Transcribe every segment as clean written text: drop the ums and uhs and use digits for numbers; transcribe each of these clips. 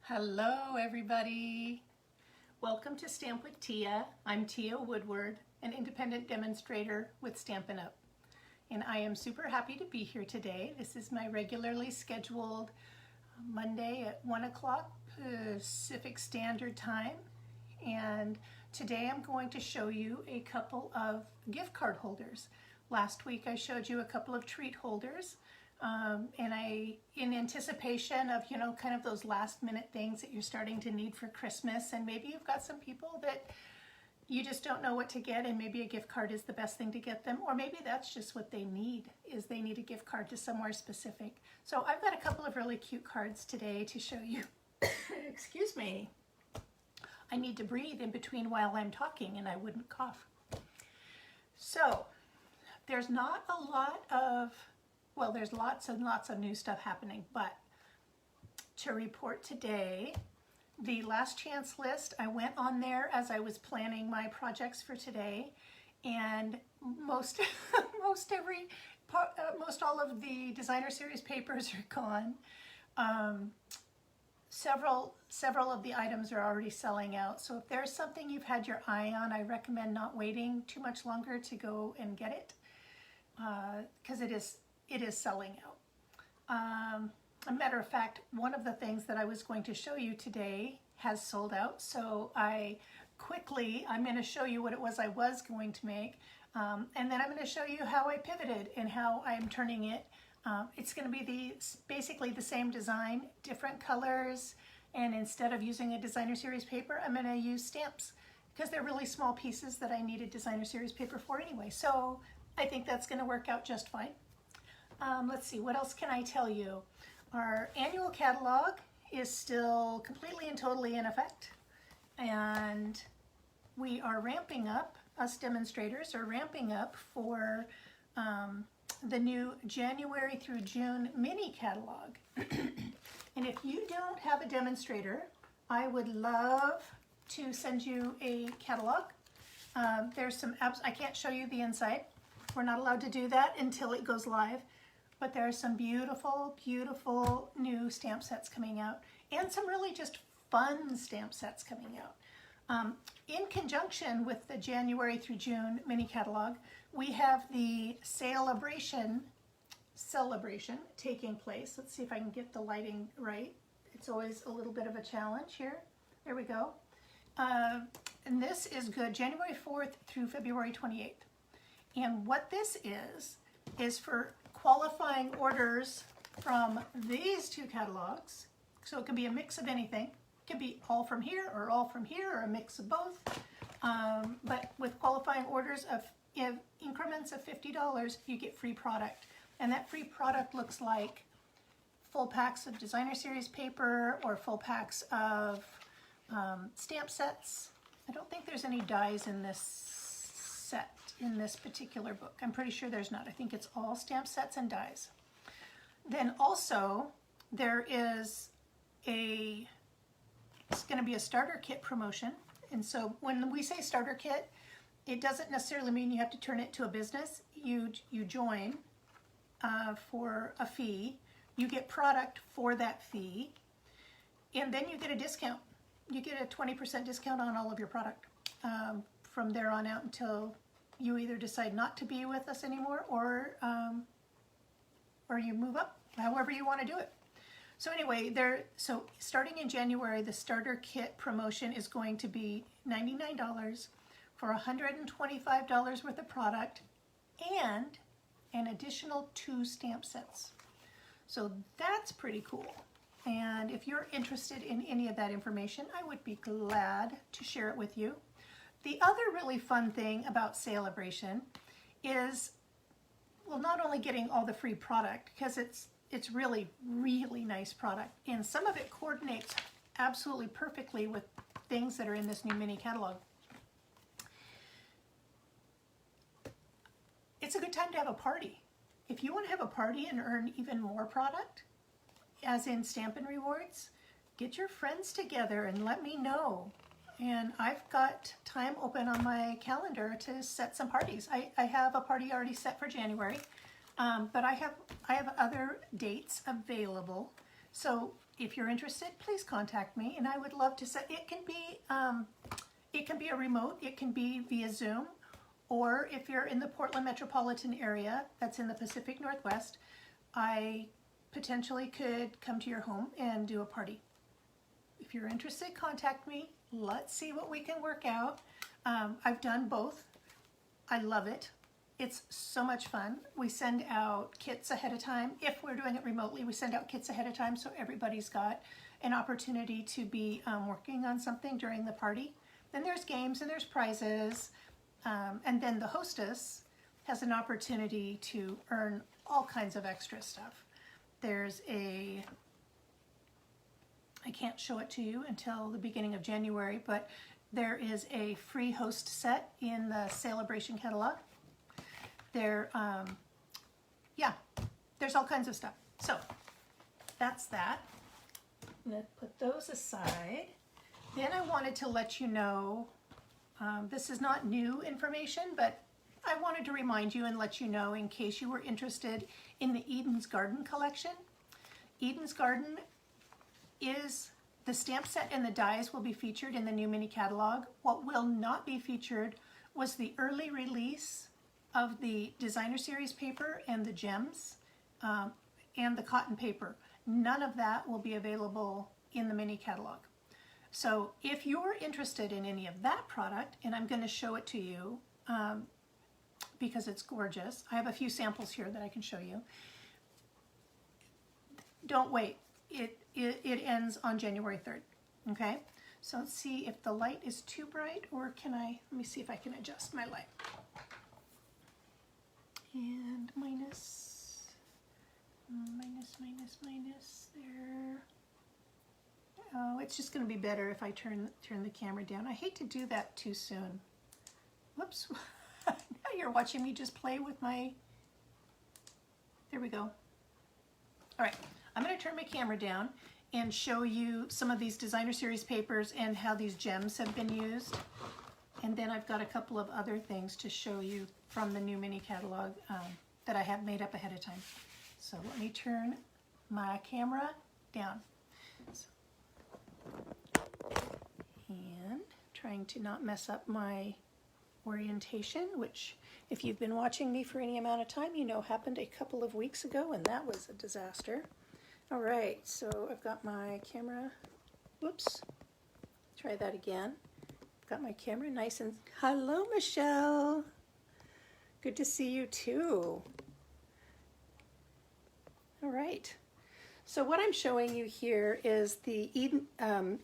Hello everybody. Welcome to Stamp with Tia. I'm Tia Woodward, an independent demonstrator with Stampin' Up. And I am super happy to be here today. This is my regularly scheduled Monday at 1 o'clock Pacific Standard Time. And today I'm going to show you a couple of gift card holders. Last week I showed you a couple of treat holders. In anticipation of, kind of those last minute things that you're starting to need for Christmas, and maybe you've got some people that you just don't know what to get, and maybe a gift card is the best thing to get them, or maybe that's just what they need, is they need a gift card to somewhere specific. So I've got a couple of really cute cards today to show you. Excuse me. I need to breathe in between while I'm talking and I wouldn't cough. So there's not a lot of Well, there's lots and lots of new stuff happening, but to report today, the last chance list, I went on there as I was planning my projects for today, and most all of the designer series papers are gone. Several of the items are already selling out, so if there's something you've had your eye on, I recommend not waiting too much longer to go and get it, because it is selling out. A matter of fact, one of the things that I was going to show you today has sold out, so I'm going to show you what it was I was going to make, and then I'm going to show you how I pivoted and how I'm turning it. It's going to be basically the same design, different colors, and instead of using a designer series paper, I'm going to use stamps, because they're really small pieces that I needed designer series paper for anyway, so I think that's going to work out just fine. Let's see, what else can I tell you? Our annual catalog is still completely and totally in effect, and we are ramping up, us demonstrators are ramping up for the new January through June mini catalog. And if you don't have a demonstrator, I would love to send you a catalog. There's some apps, I can't show you the inside. We're not allowed to do that until it goes live. But there are some beautiful, beautiful new stamp sets coming out, and some really just fun stamp sets coming out. In conjunction with the January through June mini catalog, we have the celebration taking place. Let's see if I can get the lighting right. It's always a little bit of a challenge here. There we go. And this is good, January 4th through February 28th. And what this is for qualifying orders from these two catalogs. So it can be a mix of anything. It can be all from here or a mix of both. But with qualifying orders of increments of $50, you get free product. And that free product looks like full packs of designer series paper or full packs of stamp sets. I don't think there's any dies in this set in this particular book. I'm pretty sure there's not. I think it's all stamp sets and dies. Then also there is it's going to be a starter kit promotion. And so when we say starter kit, it doesn't necessarily mean you have to turn it to a business. You join for a fee. You get product for that fee, and then you get a discount. You get a 20% discount on all of your product from there on out until you either decide not to be with us anymore, or you move up, however you want to do it. So anyway, so starting in January, the starter kit promotion is going to be $99 for $125 worth of product and an additional 2 stamp sets. So that's pretty cool. And if you're interested in any of that information, I would be glad to share it with you. The other really fun thing about Celebration is, well, not only getting all the free product, because it's really, really nice product, and some of it coordinates absolutely perfectly with things that are in this new mini catalog. It's a good time to have a party. If you want to have a party and earn even more product, as in Stampin' Rewards, get your friends together and let me know. And I've got time open on my calendar to set some parties. I have a party already set for January, but I have other dates available. So if you're interested, please contact me, and I would love to set. It can be a remote, it can be via Zoom, or if you're in the Portland metropolitan area, that's in the Pacific Northwest, I potentially could come to your home and do a party. If you're interested, contact me. Let's see what we can work out. I've done both. I love it. It's so much fun. We send out kits ahead of time. If we're doing it remotely, we send out kits ahead of time so everybody's got an opportunity to be working on something during the party. Then there's games and there's prizes. And then the hostess has an opportunity to earn all kinds of extra stuff. There's I can't show it to you until the beginning of January, but there is a free host set in the Celebration catalog. There's all kinds of stuff. So that's that. I'm going to put those aside. Then I wanted to let you know, this is not new information, but I wanted to remind you and let you know in case you were interested in the Eden's Garden collection. Eden's Garden is the stamp set, and the dies will be featured in the new mini catalog. What will not be featured was the early release of the designer series paper and the gems and the cotton paper. None of that will be available in the mini catalog. So if you're interested in any of that product, and I'm going to show it to you because it's gorgeous. I have a few samples here that I can show you. Don't wait. It ends on January 3rd. Okay? So let's see if the light is too bright, or let me see if I can adjust my light. And minus there. Oh, it's just going to be better if I turn the camera down. I hate to do that too soon. Whoops. Now you're watching me just play with my... There we go. All right. I'm going to turn my camera down and show you some of these designer series papers and how these gems have been used. And then I've got a couple of other things to show you from the new mini catalog that I have made up ahead of time. So let me turn my camera down. And trying to not mess up my orientation, which if you've been watching me for any amount of time, you know happened a couple of weeks ago, and that was a disaster. All right, so I've got my camera, whoops, try that again. I've got my camera nice and, hello Michelle, good to see you too. All right, so what I'm showing you here is the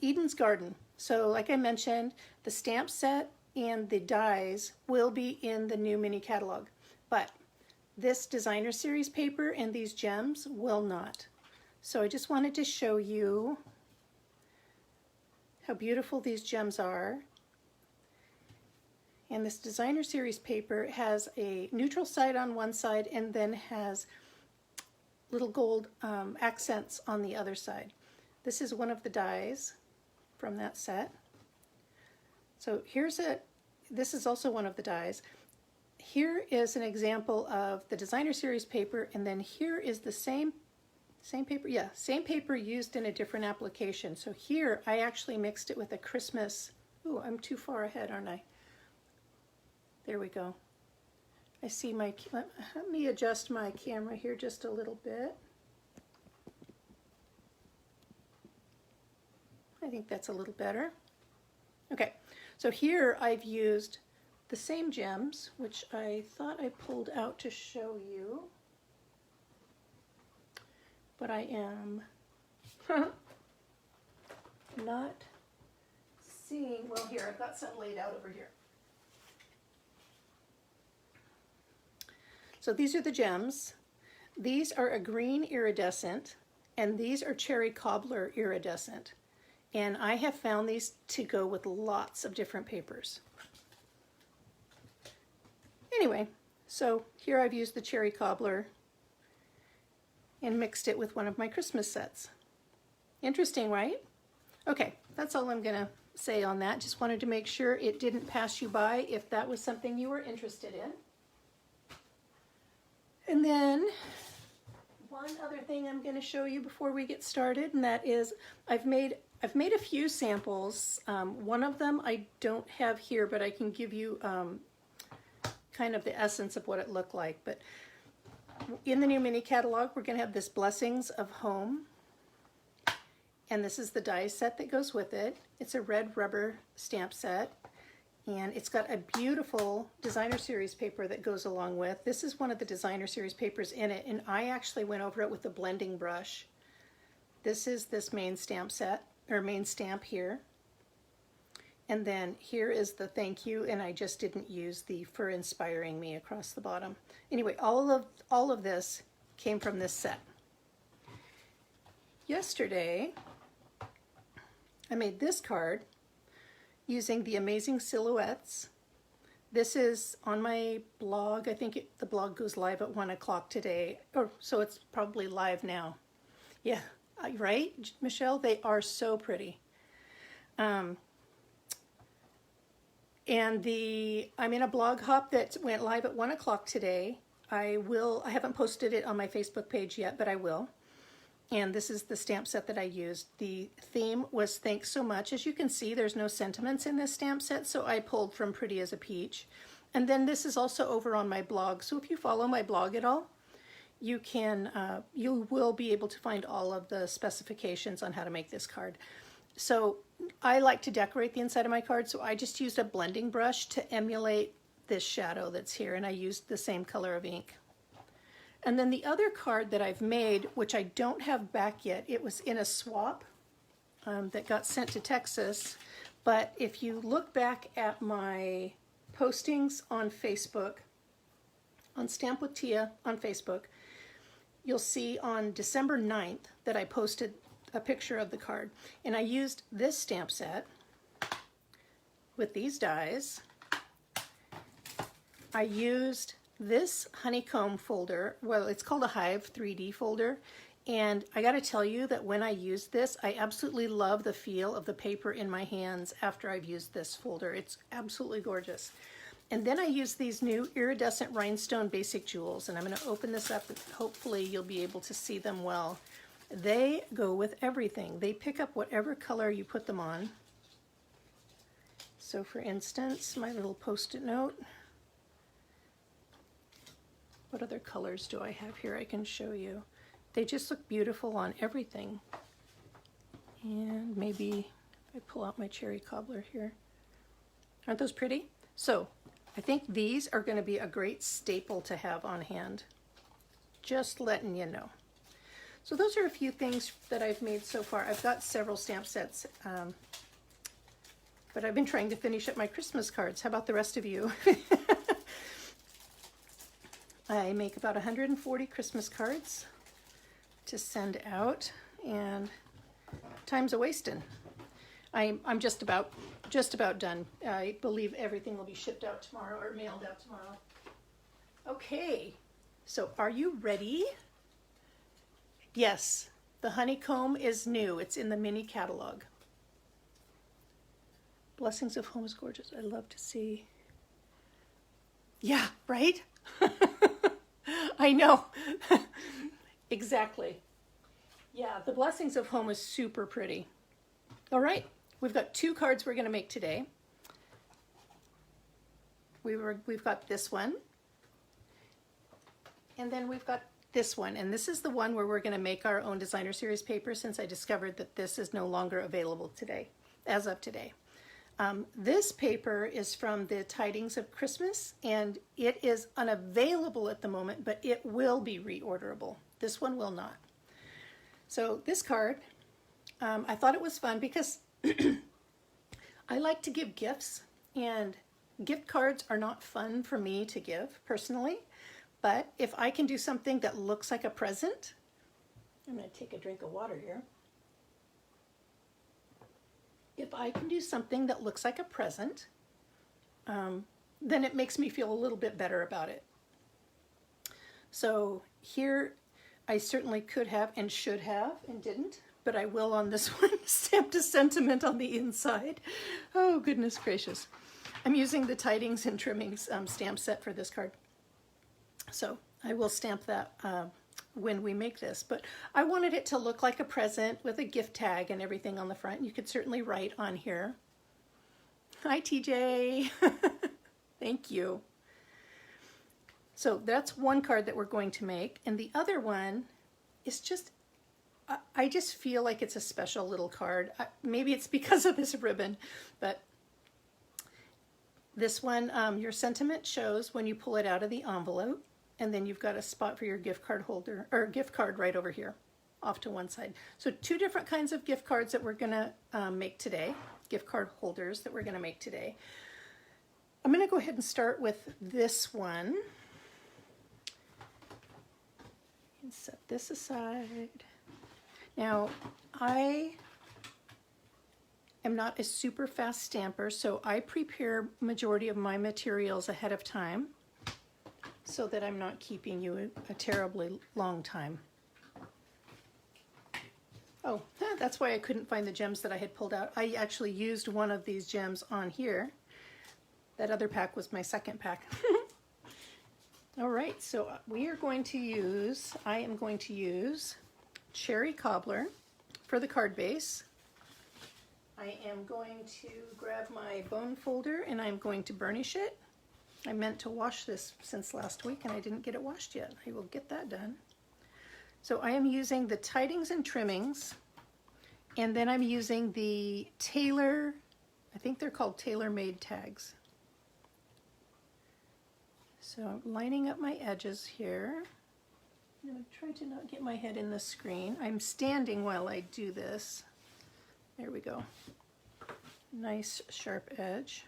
Eden's Garden. So like I mentioned, the stamp set and the dies will be in the new mini catalog, but this designer series paper and these gems will not. So I just wanted to show you how beautiful these gems are. And this designer series paper has a neutral side on one side and then has little gold accents on the other side. This is one of the dies from that set. So this is also one of the dies. Here is an example of the designer series paper, and then here is the same paper, yeah, same paper used in a different application. So here I actually mixed it with a Christmas, ooh, I'm too far ahead, aren't I? There we go. I see let me adjust my camera here just a little bit. I think that's a little better. Okay, so here I've used the same gems, which I thought I pulled out to show you. But I am not seeing, well here, I've got some laid out over here. So these are the gems. These are a green iridescent, and these are cherry cobbler iridescent. And I have found these to go with lots of different papers. Anyway, so here I've used the cherry cobbler and mixed it with one of my Christmas sets. Interesting, right? Okay, that's all I'm gonna say on that. Just wanted to make sure it didn't pass you by if that was something you were interested in. And then one other thing I'm going to show you before we get started, and that is I've made a few samples. One of them I don't have here, but I can give you kind of the essence of what it looked like. But in the new mini catalog, we're going to have this Blessings of Home, and this is the die set that goes with it. It's a red rubber stamp set, and it's got a beautiful designer series paper that goes along with. This is one of the designer series papers in it, and I actually went over it with a blending brush. This is this main stamp set, or main stamp here. And then here is the thank you, and I just didn't use the for inspiring me across the bottom. Anyway, all of this came from this set. Yesterday, I made this card using the Amazing Silhouettes. This is on my blog. I think the blog goes live at 1 o'clock today, or so it's probably live now. Yeah, right, Michelle? They are so pretty. And I'm in a blog hop that went live at 1 o'clock today. I haven't posted it on my Facebook page yet, but I will. And this is the stamp set that I used. The theme was Thanks So Much. As you can see, there's no sentiments in this stamp set, so I pulled from Pretty as a Peach. And then this is also over on my blog. So if you follow my blog at all, you will be able to find all of the specifications on how to make this card. So I like to decorate the inside of my card, so I just used a blending brush to emulate this shadow that's here, and I used the same color of ink. And then the other card that I've made, which I don't have back yet, it was in a swap that got sent to Texas. But if you look back at my postings on Facebook, on Stamp with Tia on Facebook, you'll see on December 9th that I posted a picture of the card. And I used this stamp set with these dies. I used this honeycomb folder. Well, it's called a Hive 3D folder. And I got to tell you that when I used this, I absolutely love the feel of the paper in my hands after I've used this folder. It's absolutely gorgeous. And then I used these new iridescent rhinestone basic jewels. And I'm going to open this up and hopefully you'll be able to see them well. They go with everything. They pick up whatever color you put them on. So for instance, my little post-it note. What other colors do I have here I can show you? They just look beautiful on everything. And maybe I pull out my cherry cobbler here. Aren't those pretty? So I think these are going to be a great staple to have on hand. Just letting you know. So those are a few things that I've made so far. I've got several stamp sets, but I've been trying to finish up my Christmas cards. How about the rest of you? I make about 140 Christmas cards to send out, and time's a-wasting. I'm just about done. I believe everything will be shipped out tomorrow or mailed out tomorrow. Okay, so are you ready? Yes, the honeycomb is new. It's in the mini catalog. Blessings of Home is gorgeous. I love to see. Yeah, right? I know. Exactly. Yeah, the Blessings of Home is super pretty. All right, we've got 2 cards we're going to make today. We've got this one. And then we've got this one, and this is the one where we're going to make our own designer series paper since I discovered that this is no longer available today, as of today. This paper is from the Tidings of Christmas, and it is unavailable at the moment, but it will be reorderable. This one will not. So this card, I thought it was fun because I like to give gifts, and gift cards are not fun for me to give personally. But if I can do something that looks like a present, I'm going to take a drink of water here. If I can do something that looks like a present, then it makes me feel a little bit better about it. So here I certainly could have and should have and didn't, but I will on this one, stamped a sentiment on the inside. Oh, goodness gracious. I'm using the Tidings and Trimmings stamp set for this card. So I will stamp that when we make this, but I wanted it to look like a present with a gift tag and everything on the front. You could certainly write on here. Hi, TJ. Thank you. So that's one card that we're going to make. And the other one is just, I just feel like it's a special little card. Maybe it's because of this ribbon, but this one, your sentiment shows when you pull it out of the envelope, and then you've got a spot for your gift card holder, or gift card right over here, off to one side. So two different kinds of gift cards that we're gonna make today, gift card holders that we're gonna make today. I'm gonna go ahead and start with this one. And set this aside. Now, I am not a super fast stamper, so I prepare majority of my materials ahead of time so that I'm not keeping you a terribly long time. Oh, that's why I couldn't find the gems that I had pulled out. I actually used one of these gems on here. That other pack was my second pack. All right, so we are going to use, I am going to use Cherry Cobbler for the card base. I am going to grab my bone folder and I'm going to burnish it. I meant to wash this since last week and I didn't get it washed yet. I will get that done. So I am using the Tidings and Trimmings, and then I'm using the Tailor, I think they're called tailor-made tags. So I'm lining up my edges here. I'm going to try to not get my head in the screen. I'm standing while I do this. There we go. Nice sharp edge.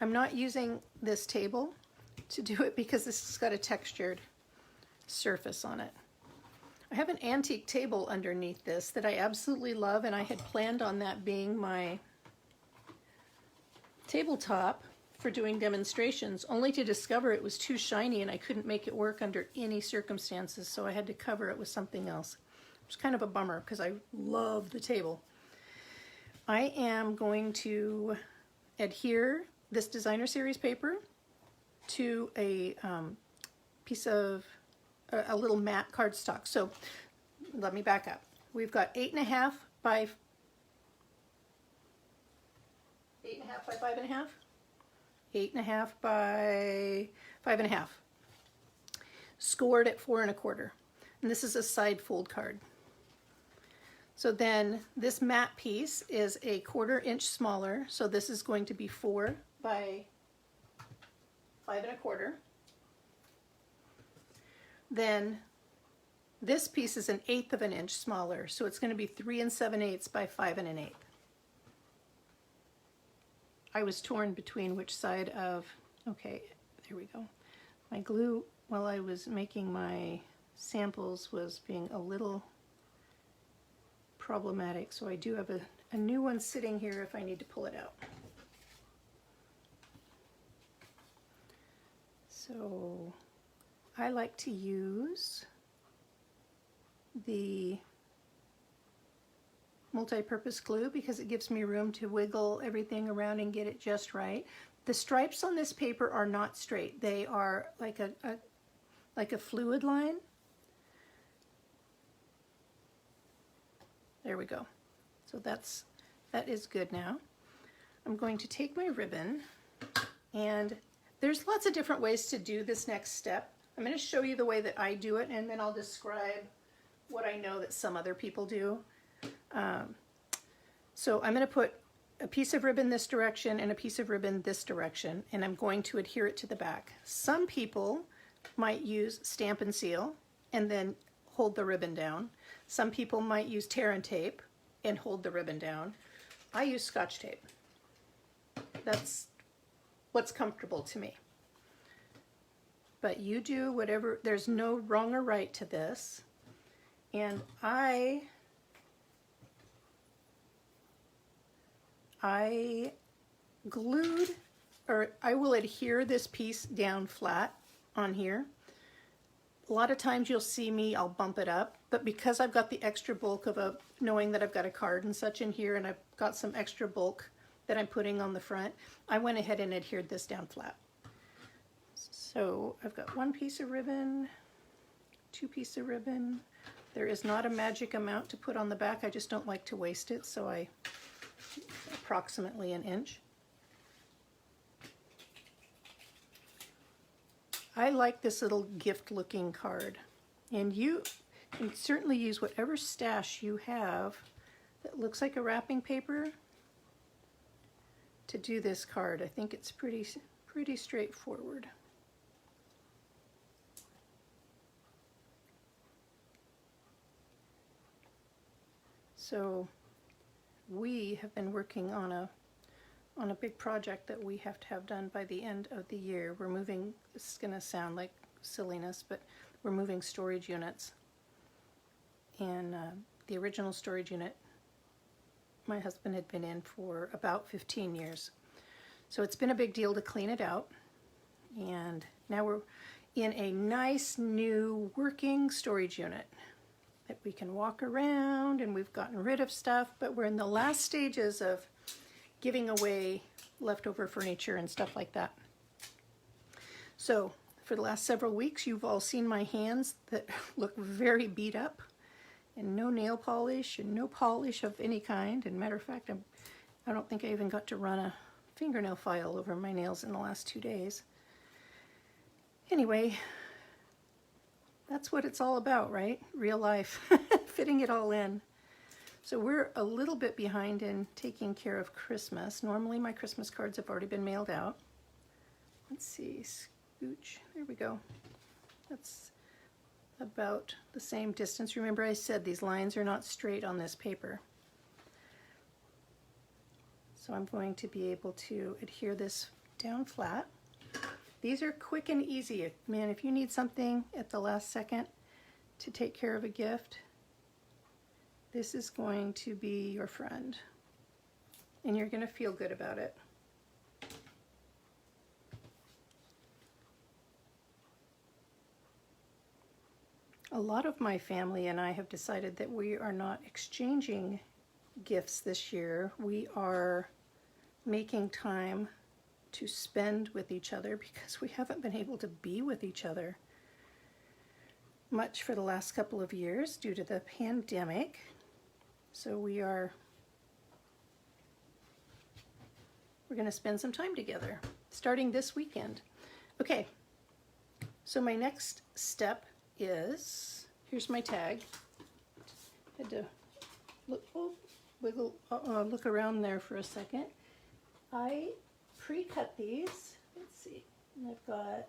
I'm not using this table to do it because this has got a textured surface on it. I have an antique table underneath this that I absolutely love, and I had planned on that being my tabletop for doing demonstrations, only to discover it was too shiny and I couldn't make it work under any circumstances, so I had to cover it with something else. It was kind of a bummer because I love the table. I am going to adhere this designer series paper to a piece of a little matte cardstock. So let me back up. We've got 8.5 by 5.5, 8.5 by 5.5, scored at 4 1/4, and this is a side fold card. So then this matte piece is a 1/4 inch smaller, so this is going to be 4 by 5 1/4. Then this piece is 1/8 of an inch smaller, so it's going to be 3 7/8 by 5 1/8. I was torn between which side of, okay, there we go. My glue, while I was making my samples, was being a little problematic, so I do have a new one sitting here if I need to pull it out. So I like to use the multi-purpose glue because it gives me room to wiggle everything around and get it just right. The stripes on this paper are not straight. They are like a fluid line. There we go. So that is good now. I'm going to take my ribbon, and there's lots of different ways to do this next step. I'm going to show you the way that I do it, and then I'll describe what I know that some other people do. So I'm going to put a piece of ribbon this direction and a piece of ribbon this direction, and I'm going to adhere it to the back. Some people might use Stamp and Seal and then hold the ribbon down. Some people might use tear and tape and hold the ribbon down. I use Scotch tape. That's what's comfortable to me. But you do whatever, there's no wrong or right to this. And I glued, or I will adhere this piece down flat on here. A lot of times you'll see me, I'll bump it up, but because I've got the extra bulk of knowing that I've got a card and such in here, and I've got some extra bulk that I'm putting on the front, I went ahead and adhered this down flat. So I've got one piece of ribbon, 2 pieces of ribbon. There is not a magic amount to put on the back. I just don't like to waste it, so I approximately 1 inch. I like this little gift looking card, and you can certainly use whatever stash you have that looks like a wrapping paper to do this card. I think it's pretty straightforward. So we have been working on a big project that we have to have done by the end of the year. We're moving, this is going to sound like silliness, but we're moving storage units. And the original storage unit my husband had been in for about 15 years. So it's been a big deal to clean it out. And now we're in a nice new working storage unit that we can walk around, and we've gotten rid of stuff, but we're in the last stages of giving away leftover furniture and stuff like that. So for the last several weeks, you've all seen my hands that look very beat up, and no nail polish and no polish of any kind. And matter of fact, I don't think I even got to run a fingernail file over my nails in the last 2 days. Anyway, that's what it's all about, right? Real life, fitting it all in. So we're a little bit behind in taking care of Christmas. Normally my Christmas cards have already been mailed out. Let's see, scooch, there we go. That's about the same distance. Remember I said these lines are not straight on this paper. So I'm going to be able to adhere this down flat. These are quick and easy. Man, if you need something at the last second to take care of a gift, this is going to be your friend. And you're going to feel good about it. A lot of my family and I have decided that we are not exchanging gifts this year. We are making time to spend with each other because we haven't been able to be with each other much for the last couple of years due to the pandemic. So we're going to spend some time together starting this weekend. Okay, so my next step is, here's my tag. Had to look around there for a second. I pre-cut these. Let's see. And I've got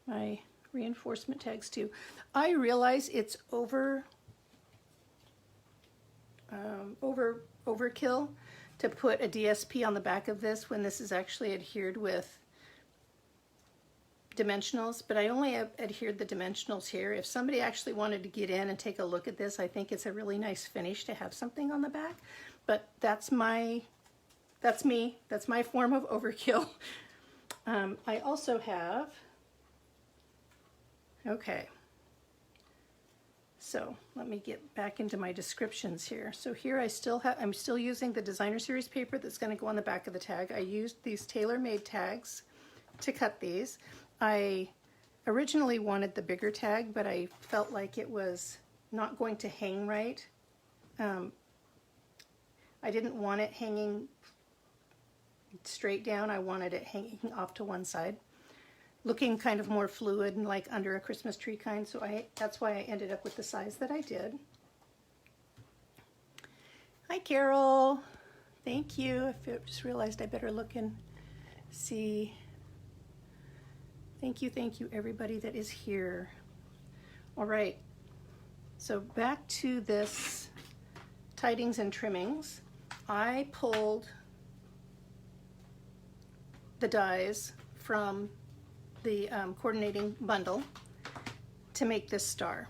my reinforcement tags too. I realize it's overkill to put a DSP on the back of this when this is actually adhered with dimensionals, but I only have adhered the dimensionals here. If somebody actually wanted to get in and take a look at this, I think it's a really nice finish to have something on the back, but that's me. That's my form of overkill. I also have, okay, so let me get back into my descriptions here. So here I'm still using the designer series paper that's going to go on the back of the tag. I used these tailor-made tags to cut these. I originally wanted the bigger tag, but I felt like it was not going to hang right. I didn't want it hanging straight down. I wanted it hanging off to one side, looking kind of more fluid and like under a Christmas tree kind. So that's why I ended up with the size that I did. Hi, Carol. Thank you. I just realized I better look and see. Thank you, everybody that is here. All right. So back to this Tidings and Trimmings. I pulled the dies from the coordinating bundle to make this star.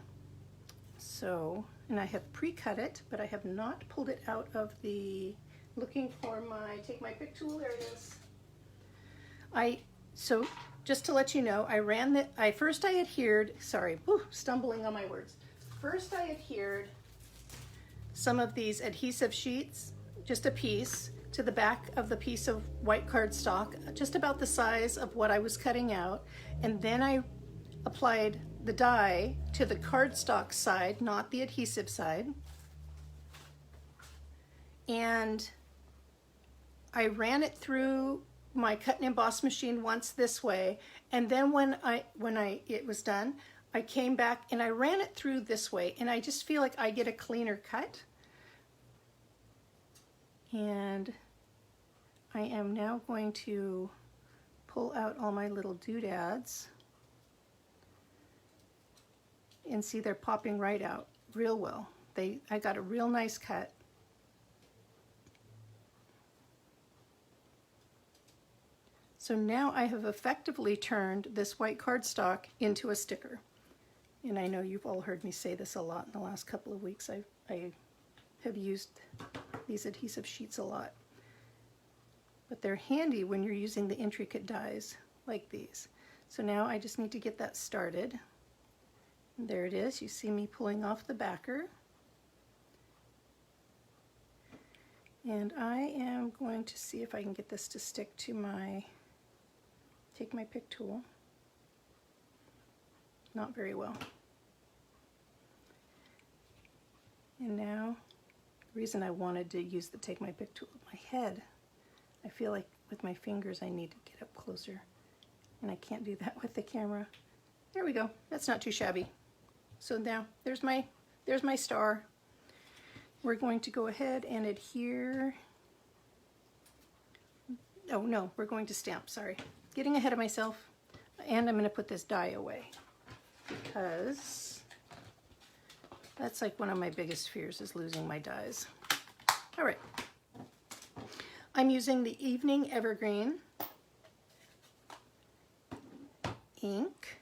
So, and I have pre-cut it, but I have not pulled it out of the, looking for my, take my pick tool, there it is. So just to let you know, first I adhered, sorry, stumbling on my words. First I adhered some of these adhesive sheets, just a piece, to the back of the piece of white cardstock, just about the size of what I was cutting out. And then I applied the dye to the cardstock side, not the adhesive side. And I ran it through my cut and emboss machine once this way, and then when it was done, I came back and I ran it through this way, and I just feel like I get a cleaner cut. And I am now going to pull out all my little doodads, and see they're popping right out real well. I got a real nice cut. So now I have effectively turned this white cardstock into a sticker. And I know you've all heard me say this a lot in the last couple of weeks. I have used these adhesive sheets a lot. But they're handy when you're using the intricate dies like these. So now I just need to get that started. And there it is. You see me pulling off the backer. And I am going to see if I can get this to stick to my, take my pick tool. Not very well. And now, the reason I wanted to use the take my pick tool with my head, I feel like with my fingers I need to get up closer, and I can't do that with the camera. There we go. That's not too shabby. So now there's my star. We're going to go ahead and adhere. Oh no, we're going to stamp, sorry. Getting ahead of myself. And I'm going to put this die away, because that's like one of my biggest fears, is losing my dies. All right. I'm using the Evening Evergreen ink.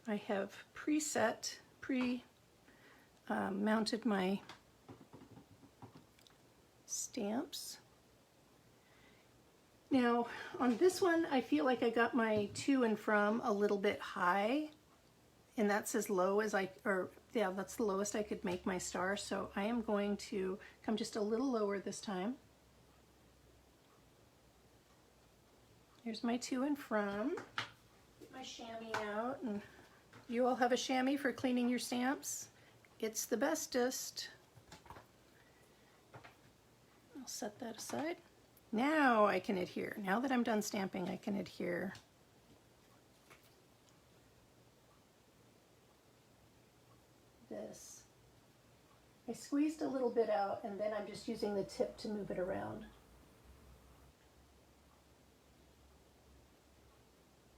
I have mounted my stamps. Now on this one I feel like I got my to and from a little bit high, and that's as low as that's the lowest I could make my star, so I am going to come just a little lower this time. Here's my to and from. Get my chamois out, and you all have a chamois for cleaning your stamps. It's the bestest. I'll set that aside. Now I can adhere. Now that I'm done stamping, I can adhere. This. I squeezed a little bit out, and then I'm just using the tip to move it around.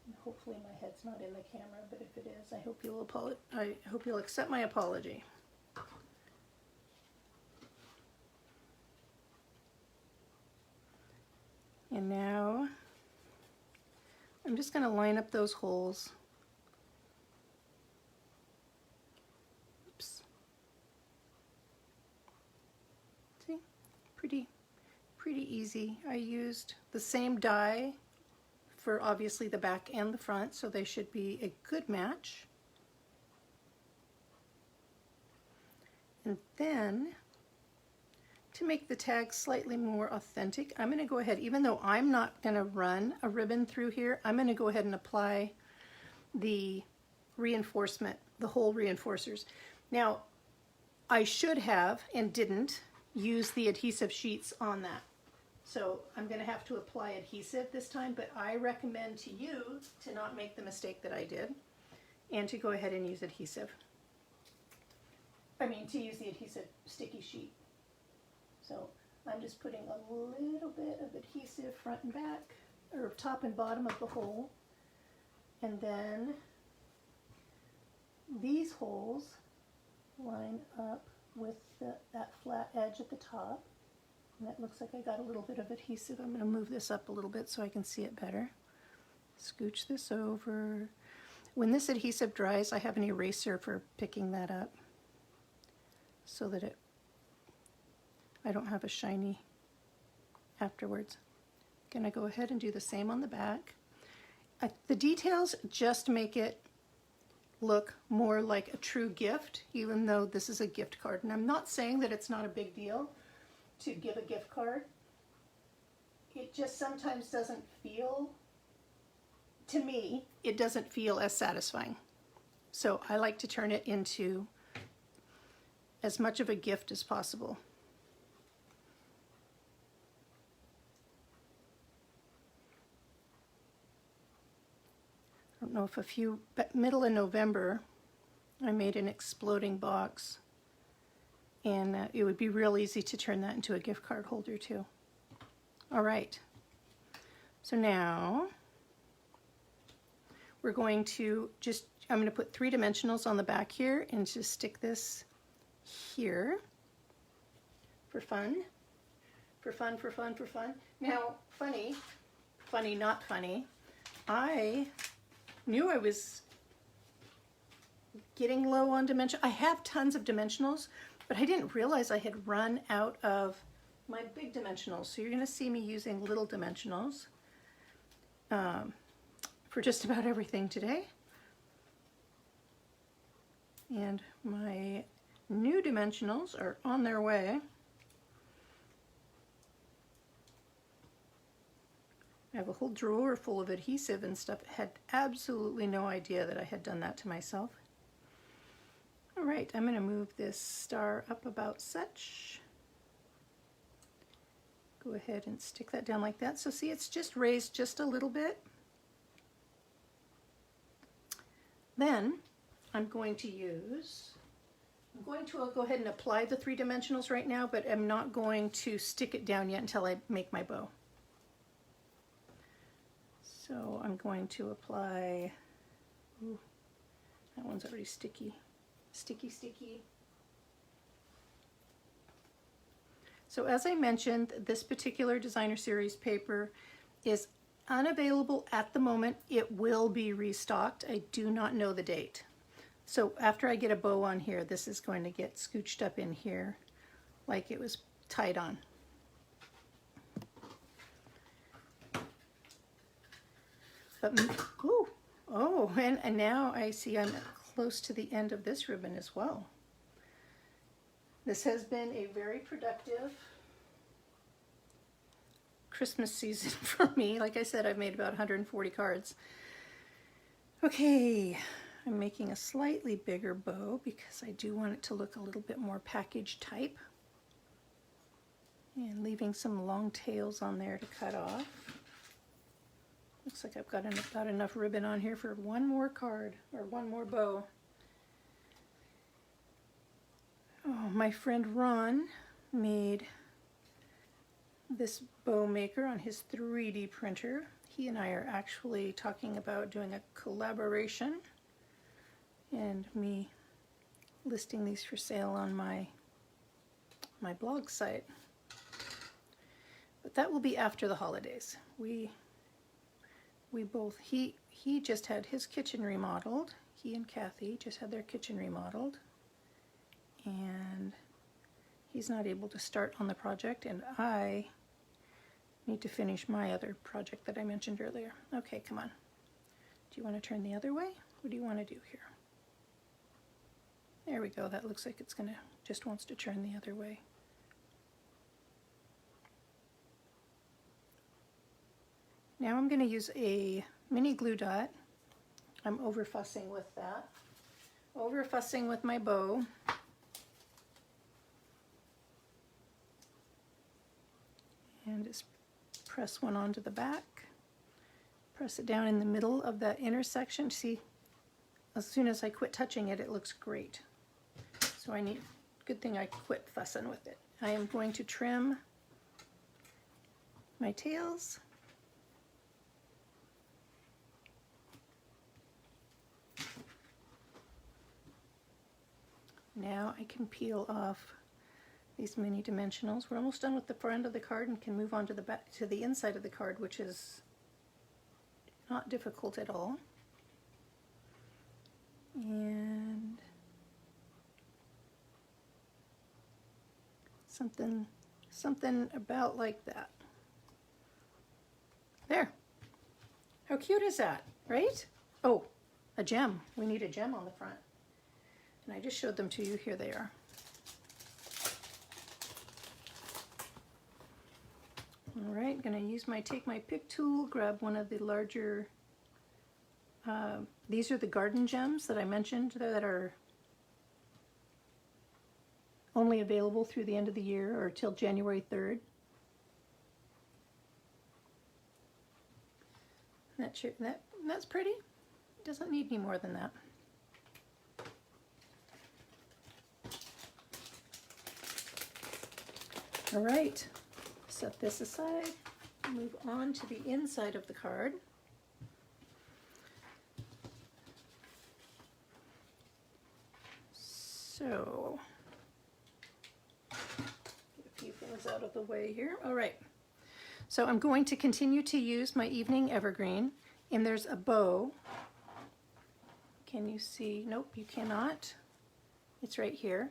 And hopefully my head's not in the camera, but if it is, I hope you'll accept my apology. And now I'm just going to line up those holes. Oops. See? Pretty easy. I used the same die for obviously the back and the front, so they should be a good match. And then, to make the tag slightly more authentic, I'm going to go ahead, even though I'm not going to run a ribbon through here, I'm going to go ahead and apply the reinforcement, the hole reinforcers. Now, I should have, and didn't, use the adhesive sheets on that. So I'm going to have to apply adhesive this time, but I recommend to you to not make the mistake that I did, and to go ahead and use adhesive. To use the adhesive sticky sheet. So I'm just putting a little bit of adhesive front and back, or top and bottom of the hole. And then these holes line up with that flat edge at the top. And that looks like I got a little bit of adhesive. I'm going to move this up a little bit so I can see it better. Scooch this over. When this adhesive dries, I have an eraser for picking that up, so that I don't have a shiny afterwards. I'm going to go ahead and do the same on the back. The details just make it look more like a true gift, even though this is a gift card. And I'm not saying that it's not a big deal to give a gift card. It just sometimes doesn't feel, to me, it doesn't feel as satisfying. So I like to turn it into as much of a gift as possible. I don't know if but middle of November, I made an exploding box, and it would be real easy to turn that into a gift card holder too. All right, so now we're going to I'm going to put 3 dimensionals on the back here and just stick this here for fun. Now, funny, not funny, I knew I was getting low on dimension. I have tons of dimensionals, but I didn't realize I had run out of my big dimensionals. So you're going to see me using little dimensionals for just about everything today. And my new dimensionals are on their way. I have a whole drawer full of adhesive and stuff. I had absolutely no idea that I had done that to myself. All right, I'm going to move this star up about such. Go ahead and stick that down like that. So see, it's just raised just a little bit. Then I'm going to go ahead and apply the 3 dimensionals right now, but I'm not going to stick it down yet until I make my bow. So I'm going to apply, ooh, that one's already sticky. Sticky. So as I mentioned, this particular designer series paper is unavailable at the moment. It will be restocked. I do not know the date. So after I get a bow on here, this is going to get scooched up in here like it was tied on. But, and now I see I'm close to the end of this ribbon as well. This has been a very productive Christmas season for me. Like I said, I've made about 140 cards. Okay, I'm making a slightly bigger bow because I do want it to look a little bit more package type. And leaving some long tails on there to cut off. Looks like I've got about enough ribbon on here for one more card, or one more bow. Oh, my friend Ron made this bow maker on his 3D printer. He and I are actually talking about doing a collaboration and me listing these for sale on my blog site. But that will be after the holidays. We both, he just had his kitchen remodeled. He and Kathy just had their kitchen remodeled. And he's not able to start on the project, and I need to finish my other project that I mentioned earlier. Okay, come on. Do you want to turn the other way? What do you want to do here? There we go. That looks like it's just wants to turn the other way. Now I'm going to use a mini glue dot. I'm over fussing with that. Over fussing with my bow. And just press one onto the back. Press it down in the middle of that intersection. See, as soon as I quit touching it, it looks great. So good thing I quit fussing with it. I am going to trim my tails. Now I can peel off these mini dimensionals. We're almost done with the front of the card and can move on to the back, to the inside of the card, which is not difficult at all. And something about like that. There. How cute is that, right? Oh, a gem. We need a gem on the front. And I just showed them to you. Here they are. All right, going to take my pick tool, grab one of the larger These are the garden gems that I mentioned that are only available through the end of the year or till January 3rd. That's pretty. Doesn't need any more than that. All right, set this aside. Move on to the inside of the card. So, get a few things out of the way here. All right, so I'm going to continue to use my evening evergreen, and there's a bow. Can you see? Nope, you cannot. It's right here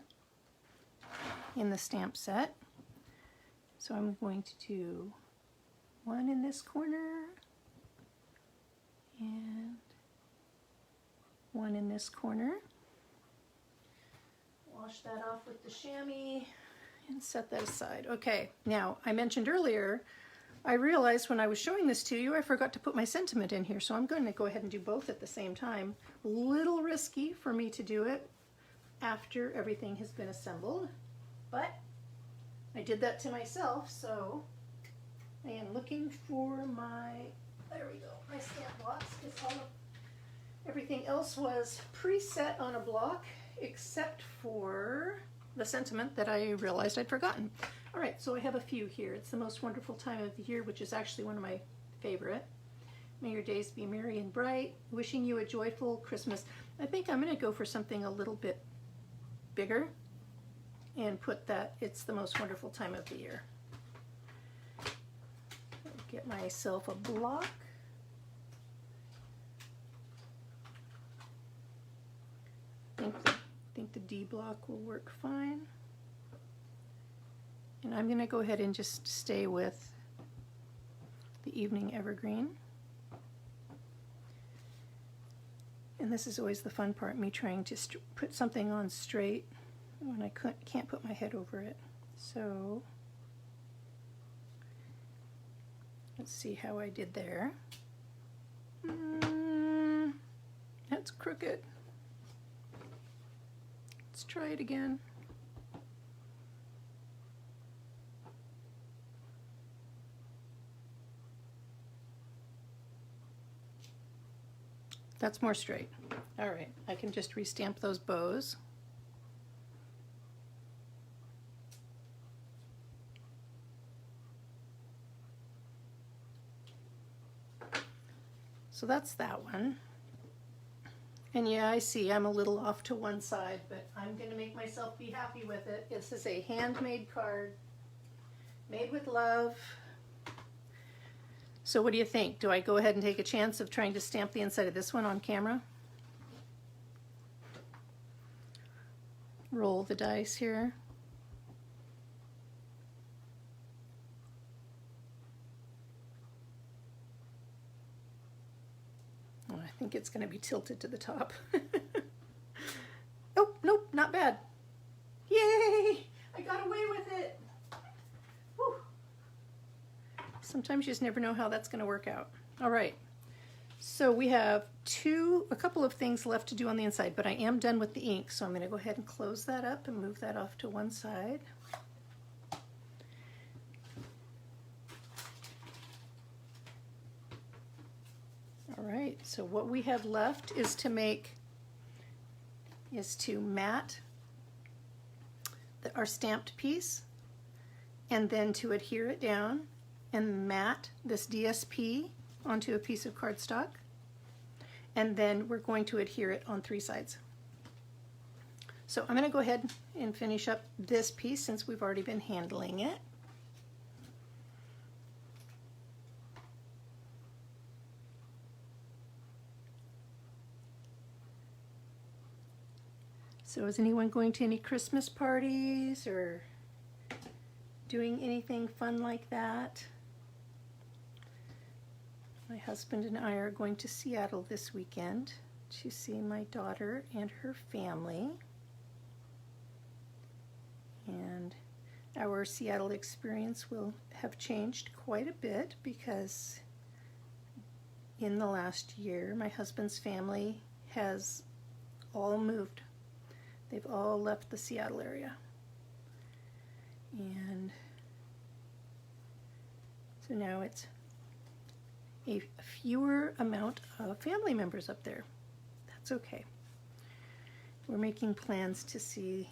in the stamp set. So I'm going to do one in this corner and one in this corner. Wash that off with the chamois and set that aside. Okay, now I mentioned earlier, I realized when I was showing this to you, I forgot to put my sentiment in here, so I'm going to go ahead and do both at the same time. A little risky for me to do it after everything has been assembled, but I did that to myself, so I am looking for my, there we go, my stamp blocks, because everything else was preset on a block except for the sentiment that I realized I'd forgotten. All right, so I have a few here. It's the most wonderful time of the year, which is actually one of my favorite. May your days be merry and bright. Wishing you a joyful Christmas. I think I'm going to go for something a little bit bigger and put that it's the most wonderful time of the year. Get myself a block. I think the D block will work fine. And I'm going to go ahead and just stay with the evening evergreen. And this is always the fun part, me trying to put something on straight when I can't put my head over it. So let's see how I did there. That's crooked. Let's try it again. That's more straight. All right, I can just restamp those bows. So that's that one. And yeah, I see I'm a little off to one side, but I'm going to make myself be happy with it. This is a handmade card, made with love. So what do you think? Do I go ahead and take a chance of trying to stamp the inside of this one on camera? Roll the dice here. Oh, I think it's going to be tilted to the top. Oh, nope, not bad. Yay! I got away with it. Whew. Sometimes you just never know how that's going to work out. All right, so we have a couple of things left to do on the inside, but I am done with the ink, so I'm going to go ahead and close that up and move that off to one side. All right, so what we have left is to mat our stamped piece, and then to adhere it down and mat this DSP onto a piece of cardstock, and then we're going to adhere it on 3 sides. So I'm going to go ahead and finish up this piece since we've already been handling it. So is anyone going to any Christmas parties or doing anything fun like that? My husband and I are going to Seattle this weekend to see my daughter and her family. And our Seattle experience will have changed quite a bit because in the last year, my husband's family has all moved. They've all left the Seattle area. And so now it's a fewer amount of family members up there. That's okay. We're making plans to see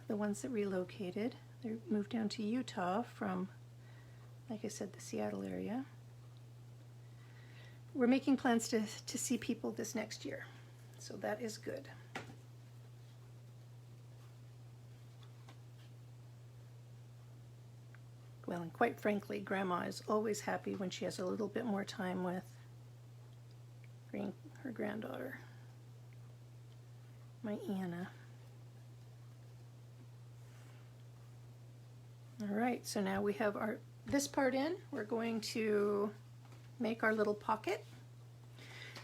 the ones that relocated. They moved down to Utah from, like I said, the Seattle area. We're making plans to see people this next year, so that is good. Well, and quite frankly, Grandma is always happy when she has a little bit more time with her granddaughter, my Anna. All right, so now we have this part in. We're going to make our little pocket.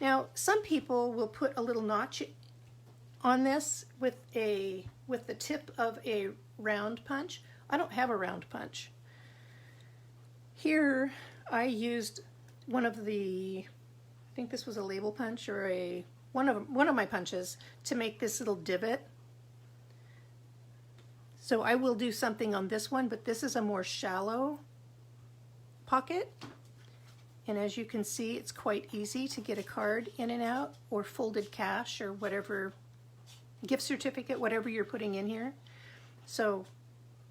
Now, some people will put a little notch on this with the tip of a round punch. I don't have a round punch. Here, I used one of the, I think this was a label punch or one of my punches to make this little divot. So I will do something on this one, but this is a more shallow pocket. And as you can see, it's quite easy to get a card in and out, or folded cash, or whatever, gift certificate, whatever you're putting in here. So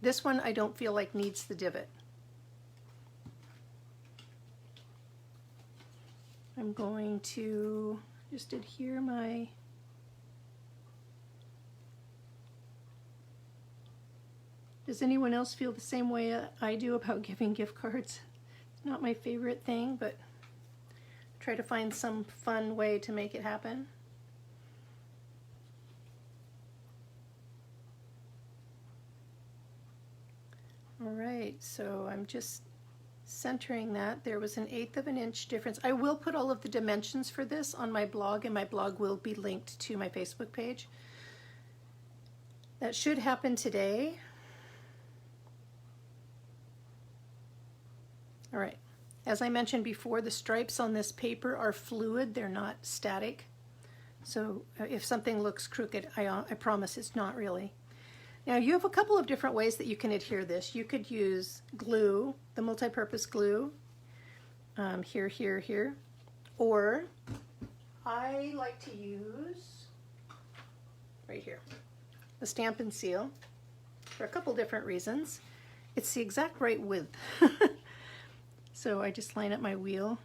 this one I don't feel like needs the divot. I'm going to just adhere my Does anyone else feel the same way I do about giving gift cards? It's not my favorite thing, but try to find some fun way to make it happen. All right, so I'm just centering that. There was an 1/8 of an inch difference. I will put all of the dimensions for this on my blog, and my blog will be linked to my Facebook page. That should happen today. All right, as I mentioned before, the stripes on this paper are fluid, they're not static. So if something looks crooked, I promise it's not really. Now you have a couple of different ways that you can adhere this. You could use glue, the multi-purpose glue, here, here, here, or I like to use, right here, the Stampin' Seal for a couple different reasons. It's the exact right width. So I just line up my wheel,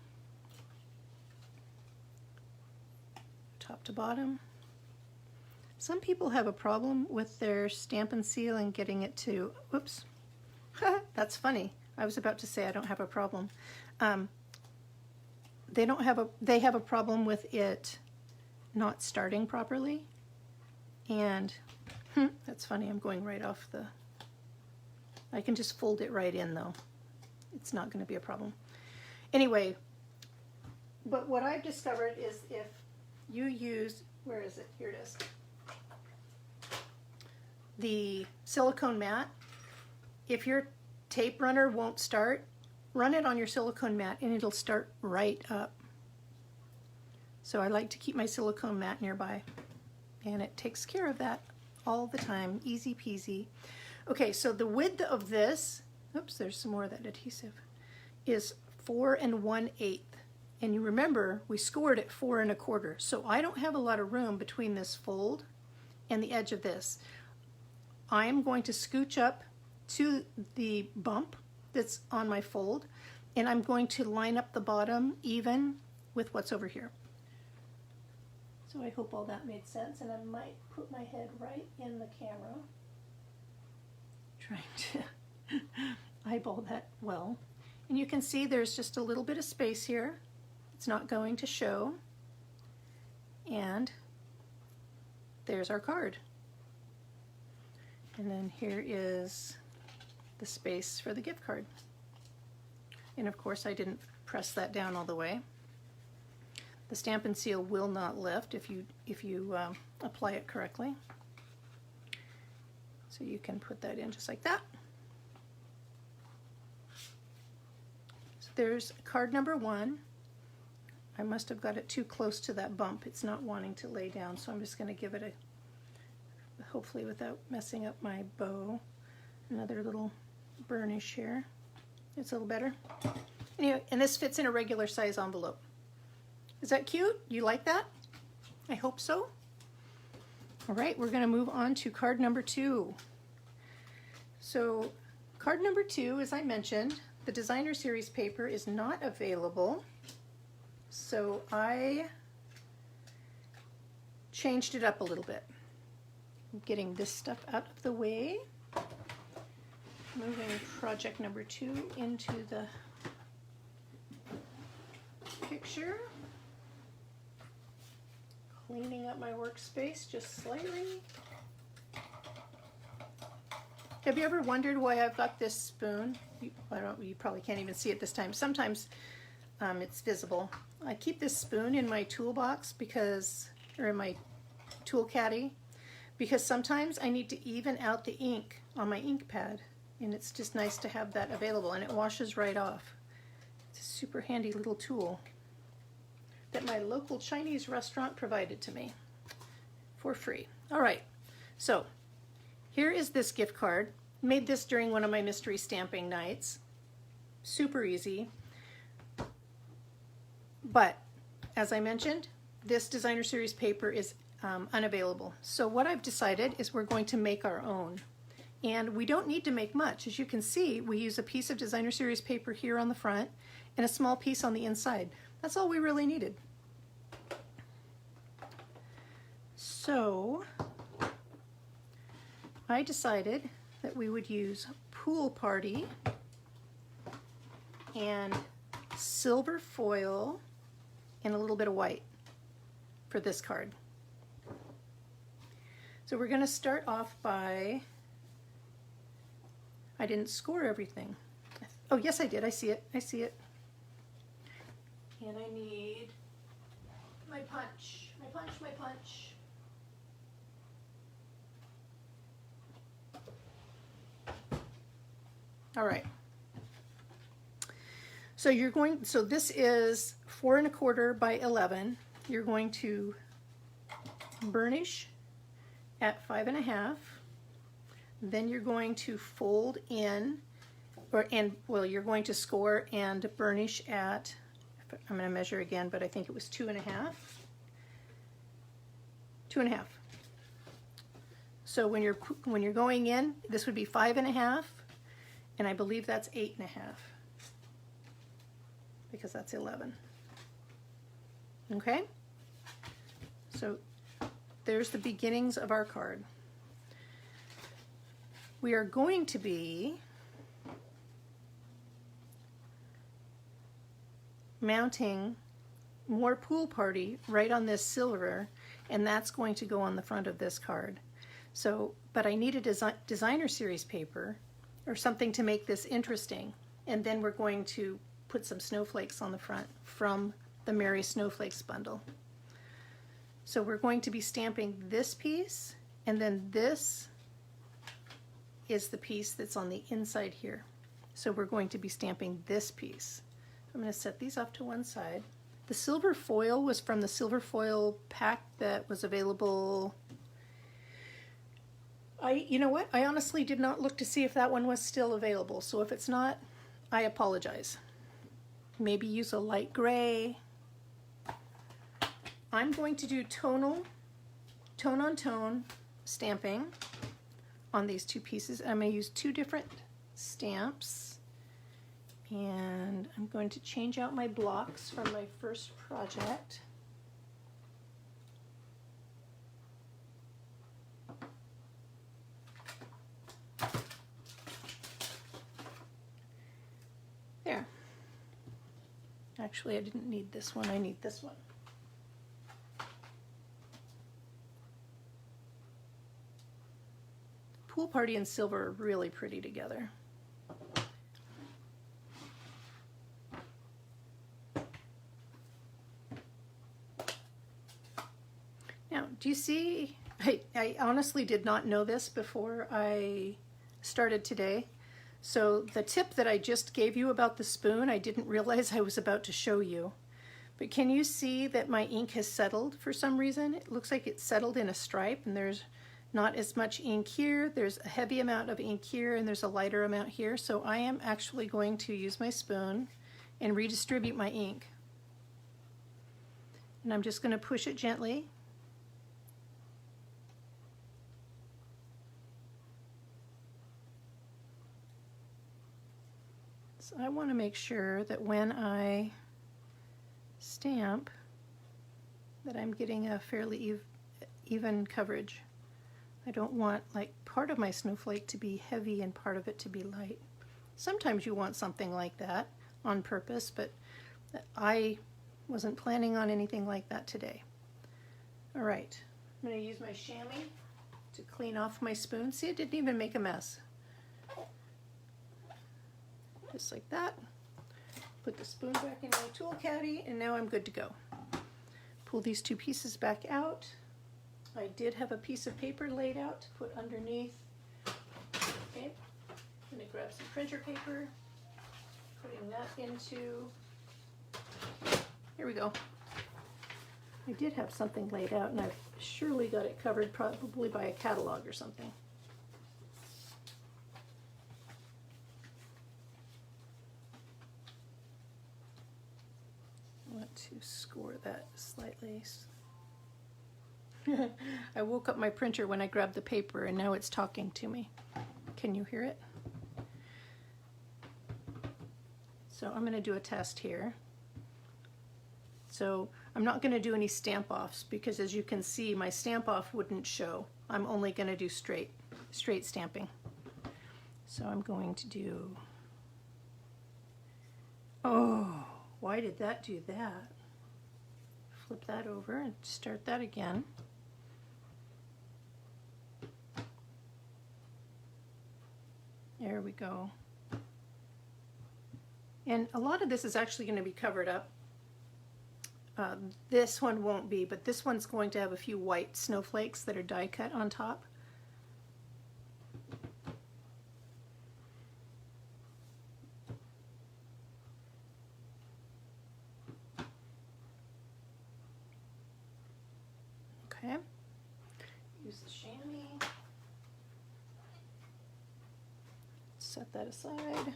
top to bottom. Some people have a problem with their Stampin' Seal and getting it to, whoops, that's funny. I was about to say I don't have a problem. They have a problem with it not starting properly. And that's funny, I'm going right off the, I can just fold it right in though. It's not going to be a problem. Anyway, but what I've discovered is if you use, where is it? Here it is. The silicone mat, if your tape runner won't start, run it on your silicone mat and it'll start right up. So I like to keep my silicone mat nearby, and it takes care of that all the time. Easy peasy. Okay, so the width of this, oops, there's some more of that adhesive, is 4 1/8. And you remember, we scored at 4 1/4. So I don't have a lot of room between this fold and the edge of this. I'm going to scooch up to the bump that's on my fold, and I'm going to line up the bottom even with what's over here. So I hope all that made sense, and I might put my head right in the camera, trying to eyeball that well. And you can see there's just a little bit of space here. It's not going to show. And there's our card. And then here is the space for the gift card. And of course I didn't press that down all the way. The Stampin' Seal will not lift if you apply it correctly. So you can put that in just like that. So there's card number 1. I must have got it too close to that bump. It's not wanting to lay down, so I'm just going to give it a, hopefully without messing up my bow, another little burnish here. It's a little better. Anyway, and this fits in a regular size envelope. Is that cute? You like that? I hope so. All right, we're going to move on to card number 2. So card number 2, as I mentioned, the designer series paper is not available. So I changed it up a little bit. I'm getting this stuff out of the way. Moving project number 2 into the picture. Cleaning up my workspace just slightly. Have you ever wondered why I've got this spoon? You probably can't even see it this time. Sometimes it's visible. I keep this spoon in my toolbox or in my tool caddy, because sometimes I need to even out the ink on my ink pad, and it's just nice to have that available, and it washes right off. It's a super handy little tool that my local Chinese restaurant provided to me for free. All right, so here is this gift card. Made this during one of my mystery stamping nights. Super easy. But as I mentioned, this designer series paper is unavailable. So what I've decided is we're going to make our own. And we don't need to make much. As you can see, we use a piece of designer series paper here on the front and a small piece on the inside. That's all we really needed. So I decided that we would use Pool Party and silver foil and a little bit of white for this card. So we're going to start off by, I didn't score everything. Oh yes I did, I see it, I see it. And I need my punch, my punch, my punch. All right. So so this is 4 1/4 by 11. You're going to burnish at 5 1/2. Then you're going to fold in, you're going to score and burnish at, I'm going to measure again, but I think it was 2 1/2. 2 1/2. So when you're going in, this would be 5 1/2. And I believe that's 8 1/2, because that's 11. Okay? So there's the beginnings of our card. We are going to be mounting more Pool Party right on this silver, and that's going to go on the front of this card. So, but I need a designer series paper or something to make this interesting. And then we're going to put some snowflakes on the front from the Merry Snowflakes bundle. So we're going to be stamping this piece, and then this is the piece that's on the inside here. So we're going to be stamping this piece. I'm going to set these off to one side. The silver foil was from the silver foil pack that was available. You know what? I honestly did not look to see if that one was still available. So if it's not, I apologize. Maybe use a light gray. I'm going to do tonal, tone on tone stamping on these two pieces. I'm going to use 2 different stamps. And I'm going to change out my blocks from my first project. There. Actually, I didn't need this one. I need this one. Pool Party and silver are really pretty together. Now, do you see? I honestly did not know this before I started today. So the tip that I just gave you about the spoon, I didn't realize I was about to show you. But can you see that my ink has settled for some reason? It looks like it's settled in a stripe, and there's not as much ink here. There's a heavy amount of ink here, and there's a lighter amount here. So I am actually going to use my spoon and redistribute my ink. And I'm just going to push it gently. So I want to make sure that when I stamp that I'm getting a fairly even coverage. I don't want like part of my snowflake to be heavy and part of it to be light. Sometimes you want something like that on purpose, but I wasn't planning on anything like that today. All right, I'm going to use my chamois to clean off my spoon. See, it didn't even make a mess. Just like that. Put the spoon back in my tool caddy, and now I'm good to go. Pull these two pieces back out. I did have a piece of paper laid out to put underneath. Okay, I'm going to grab some printer paper, putting that into, here we go. I did have something laid out, and I've surely got it covered probably by a catalog or something. To score that slightly. I woke up my printer when I grabbed the paper, and now it's talking to me. Can you hear it? So I'm going to do a test here. So I'm not going to do any stamp offs because, as you can see, my stamp off wouldn't show. I'm only going to do straight stamping. So I'm going to do, oh, why did that do that? Flip that over and start that again. There we go. And a lot of this is actually going to be covered up. This one won't be, but this one's going to have a few white snowflakes that are die cut on top. Okay, use the chamois, set that aside,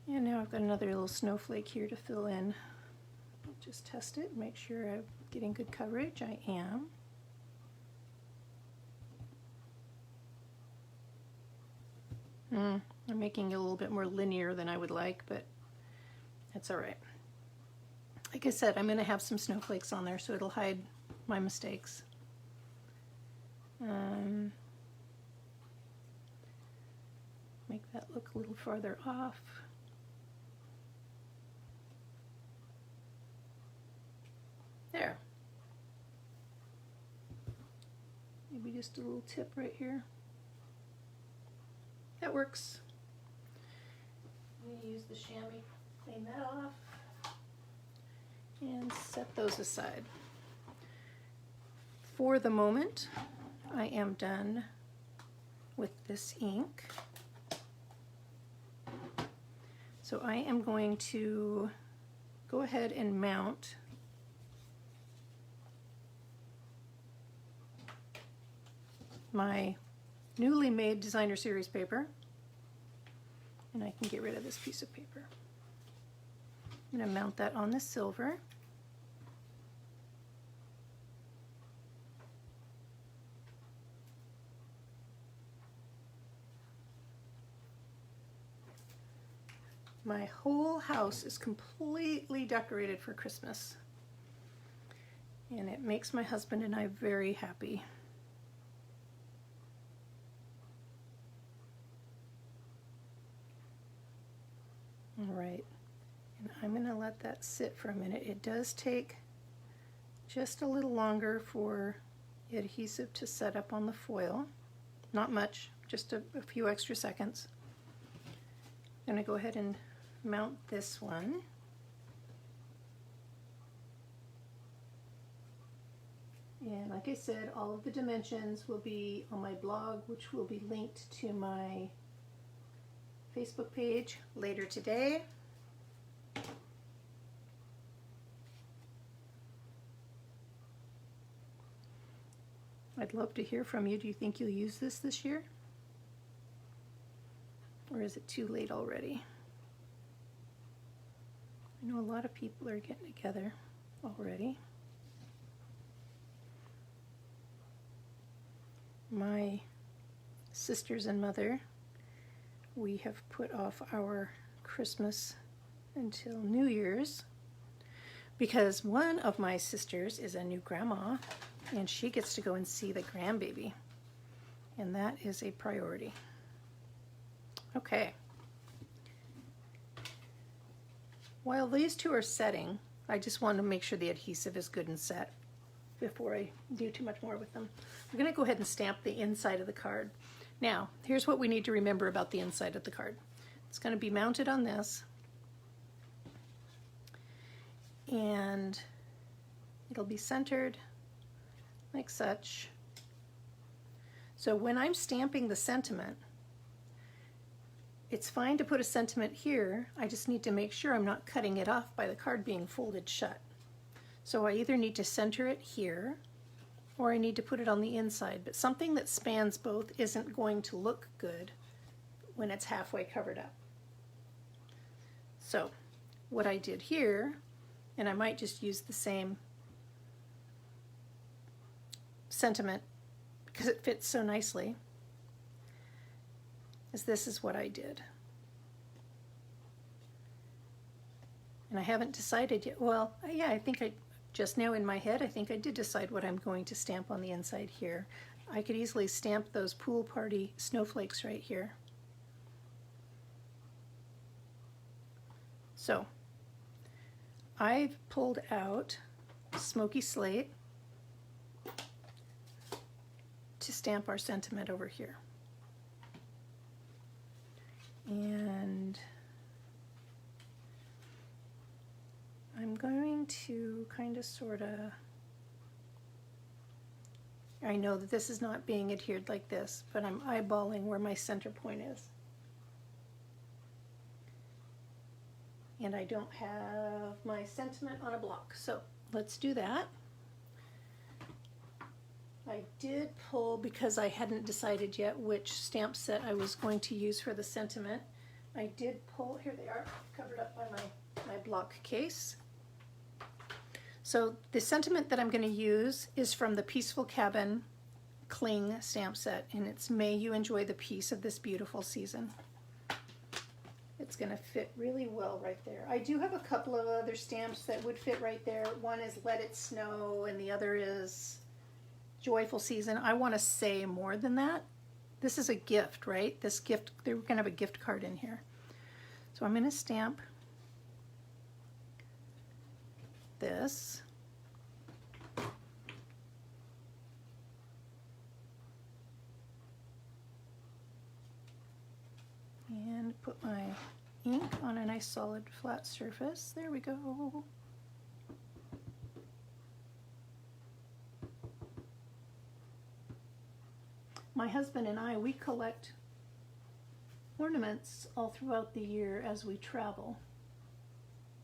and now I've got another little snowflake here to fill in. I'll just test it, make sure I'm getting good coverage. I am. I'm making it a little bit more linear than I would like, but that's all right. Like I said, I'm going to have some snowflakes on there, so it'll hide my mistakes. Make that look a little farther off. There. Maybe just a little tip right here. That works. I'm going to use the chamois, clean that off, and set those aside. For the moment, I am done with this ink. So I am going to go ahead and mount my newly made designer series paper, and I can get rid of this piece of paper. I'm going to mount that on the silver. My whole house is completely decorated for Christmas, and it makes my husband and I very happy. All right, and I'm going to let that sit for a minute. It does take just a little longer for the adhesive to set up on the foil. Not much, just a few extra seconds. I'm going to go ahead and mount this one. And like I said, all of the dimensions will be on my blog, which will be linked to my Facebook page later today. I'd love to hear from you. Do you think you'll use this year? Or is it too late already? I know a lot of people are getting together already. My sisters and mother, we have put off our Christmas until New Year's because one of my sisters is a new grandma and she gets to go and see the grandbaby, and that is a priority. Okay. While these two are setting, I just want to make sure the adhesive is good and set before I do too much more with them. We're going to go ahead and stamp the inside of the card. Now, here's what we need to remember about the inside of the card. It's going to be mounted on this, and it'll be centered like such. So when I'm stamping the sentiment, it's fine to put a sentiment here. I just need to make sure I'm not cutting it off by the card being folded shut. So I either need to center it here or I need to put it on the inside, but something that spans both isn't going to look good when it's halfway covered up. So what I did here, and I might just use the same sentiment because it fits so nicely, is this is what I did. And I haven't decided yet. Well, yeah, I think just now in my head, I think I did decide what I'm going to stamp on the inside here. I could easily stamp those pool party snowflakes right here. So I've pulled out Smoky Slate to stamp our sentiment over here. And I'm going to kind of sort of, I know that this is not being adhered like this, but I'm eyeballing where my center point is. And I don't have my sentiment on a block, so let's do that. I did pull, because I hadn't decided yet which stamp set I was going to use for the sentiment, I did pull, here they are, covered up by my block case. So the sentiment that I'm going to use is from the Peaceful Cabin Cling stamp set, and it's May You Enjoy the Peace of This Beautiful Season. It's going to fit really well right there. I do have a couple of other stamps that would fit right there. One is Let It Snow, and the other is Joyful Season. I want to say more than that. This is a gift, right? This gift, they're going to have a gift card in here. So I'm going to stamp this. And put my ink on a nice solid flat surface. There we go. My husband and I, we collect ornaments all throughout the year as we travel.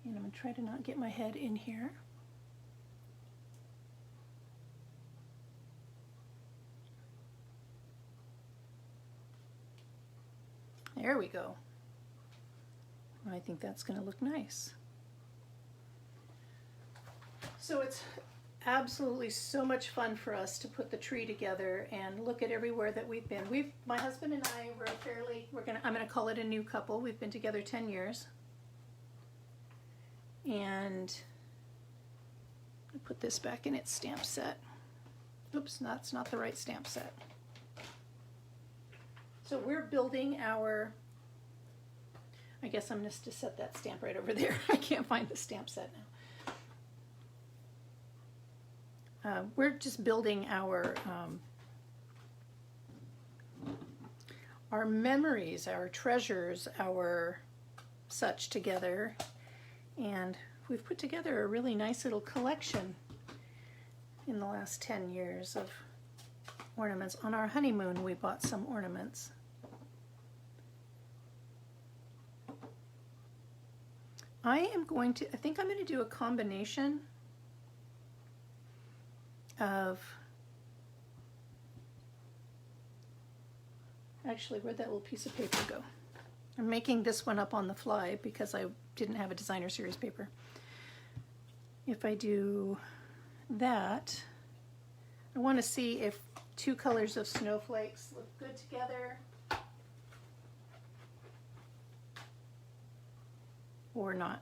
And I'm going to try to not get my head in here. There we go. I think that's going to look nice. So it's absolutely so much fun for us to put the tree together and look at everywhere that we've been. My husband and I were I'm going to call it a new couple. We've been together 10 years. And I'll put this back in its stamp set. Oops, that's not the right stamp set. So we're building our, I guess I'm just to set that stamp right over there. I can't find the stamp set now. We're just building our memories, our treasures, our such together. And we've put together a really nice little collection in the last 10 years of ornaments. On our honeymoon, we bought some ornaments. I think I'm going to do a combination of Actually, where'd that little piece of paper go? I'm making this one up on the fly because I didn't have a designer series paper. If I do that, I want to see if two colors of snowflakes look good together or not.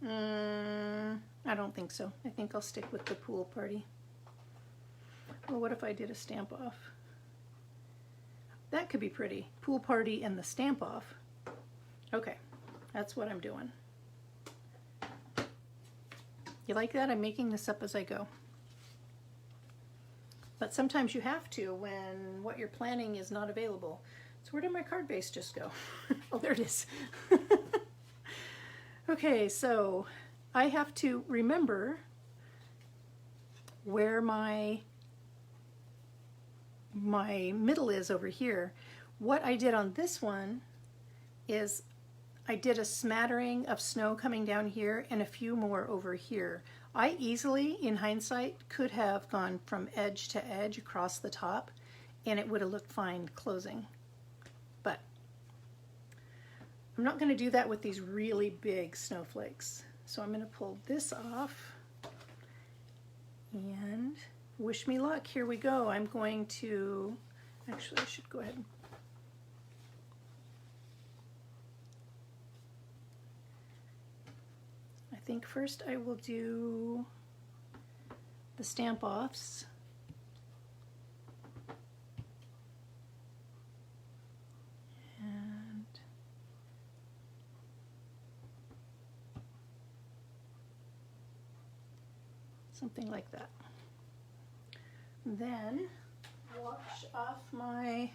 I don't think so. I think I'll stick with the pool party. Well, what if I did a stamp off? That could be pretty. Pool party and the stamp off. Okay, that's what I'm doing. You like that? I'm making this up as I go. But sometimes you have to when what you're planning is not available. So where did my card base just go? Oh, there it is. Okay, so I have to remember where my middle is over here. What I did on this one is I did a smattering of snow coming down here and a few more over here. I easily, in hindsight, could have gone from edge to edge across the top and it would have looked fine closing. But I'm not going to do that with these really big snowflakes. So I'm going to pull this off and wish me luck. Here we go. I'm going to, actually I should go ahead and I think first I will do the stamp offs. And something like that. Then wash off my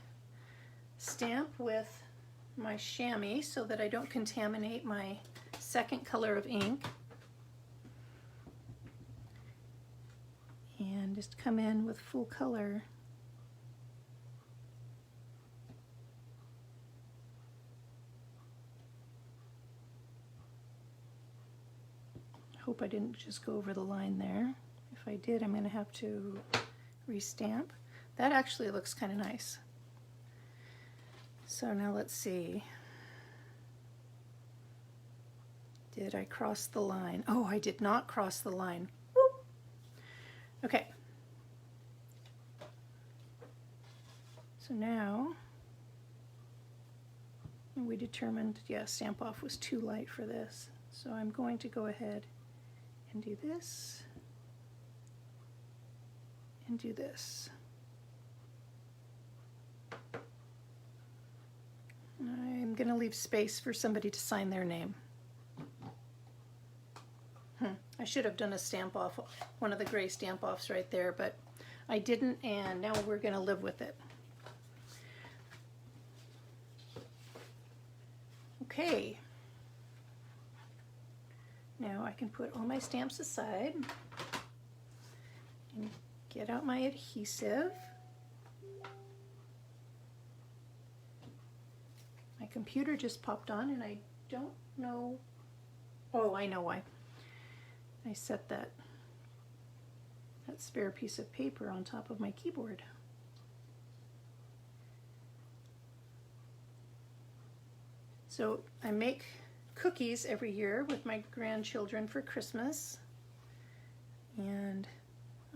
stamp with my chamois so that I don't contaminate my second color of ink. And just come in with full color. I hope I didn't just go over the line there. If I did, I'm going to have to restamp. That actually looks kind of nice. So now let's see. Did I cross the line? Oh, I did not cross the line. Whoop. Okay. So now we determined, yeah, stamp off was too light for this. So I'm going to go ahead and do this and do this. I'm going to leave space for somebody to sign their name. I should have done a stamp off, one of the gray stamp offs right there, but I didn't, and now we're going to live with it. Okay. Now I can put all my stamps aside and get out my adhesive. My computer just popped on and I don't know. Oh, I know why. I set that spare piece of paper on top of my keyboard. So I make cookies every year with my grandchildren for Christmas, and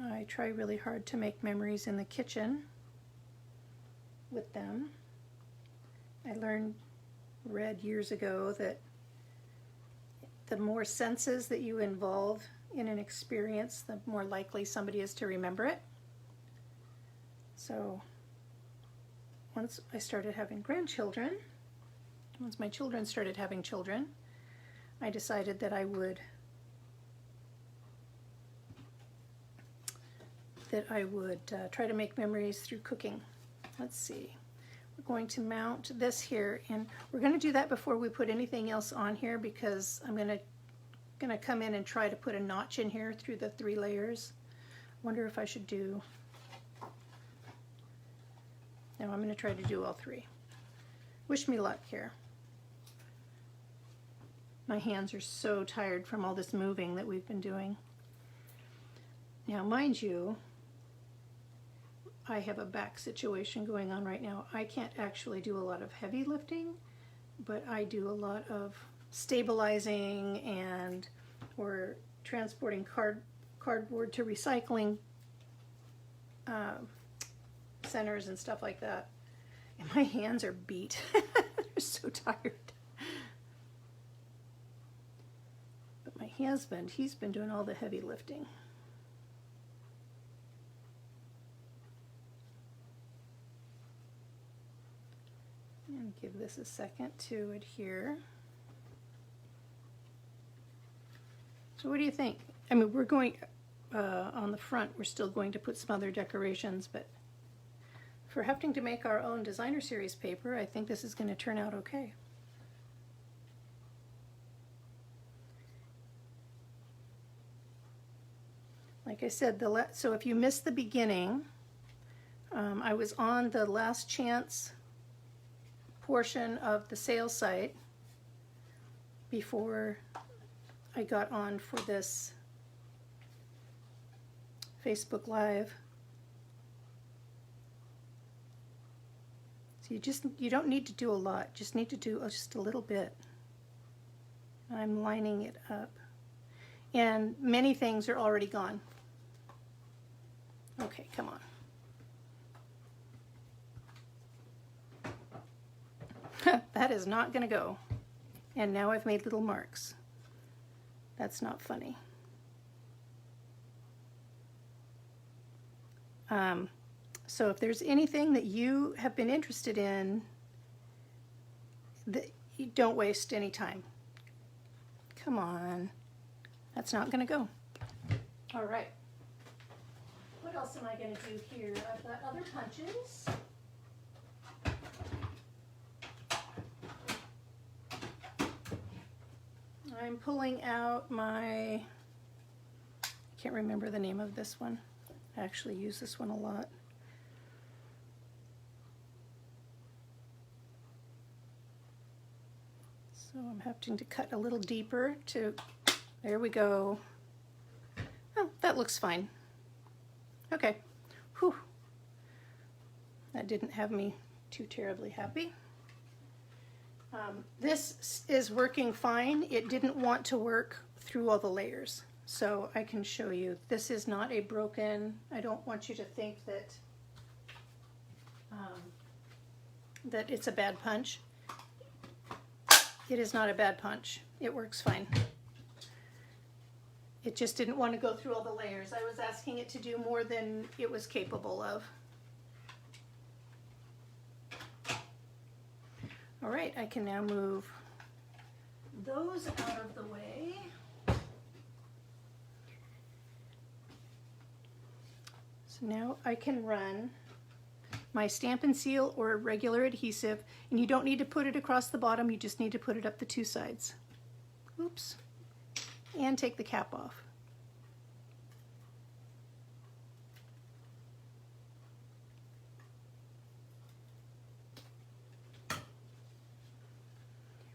I try really hard to make memories in the kitchen with them. I read years ago that the more senses that you involve in an experience, the more likely somebody is to remember it. So once I started having grandchildren, once my children started having children, I decided that I would try to make memories through cooking. Let's see. We're going to mount this here, and we're going to do that before we put anything else on here because I'm going to come in and try to put a notch in here through the 3 layers. Wonder if I should do. No, I'm going to try to do all 3. Wish me luck here. My hands are so tired from all this moving that we've been doing. Now, mind you, I have a back situation going on right now. I can't actually do a lot of heavy lifting, but I do a lot of stabilizing and or transporting cardboard to recycling centers and stuff like that. And my hands are beat. They're so tired. But my husband, he's been doing all the heavy lifting. And give this a second to adhere. So what do you think? I mean, we're going, on the front, we're still going to put some other decorations, but for having to make our own designer series paper, I think this is going to turn out okay. Like I said, so if you missed the beginning, I was on the last chance portion of the sales site before I got on for this Facebook Live. So you don't need to do a lot, just need to do just a little bit. I'm lining it up. And many things are already gone. Okay, come on. That is not going to go. And now I've made little marks. That's not funny. So if there's anything that you have been interested in, you don't waste any time. Come on. That's not going to go. All right. What else am I going to do here? I've got other punches. I'm pulling out my, I can't remember the name of this one. I actually use this one a lot. So I'm having to cut a little deeper to, there we go. Oh, that looks fine. Okay. Whew. That didn't have me too terribly happy. This is working fine. It didn't want to work through all the layers. So I can show you. This is not a broken, I don't want you to think that that it's a bad punch. It is not a bad punch. It works fine. It just didn't want to go through all the layers. I was asking it to do more than it was capable of. All right, I can now move those out of the way. So now I can run my Stampin' Seal or regular adhesive, and you don't need to put it across the bottom, you just need to put it up the two sides. Oops. And take the cap off.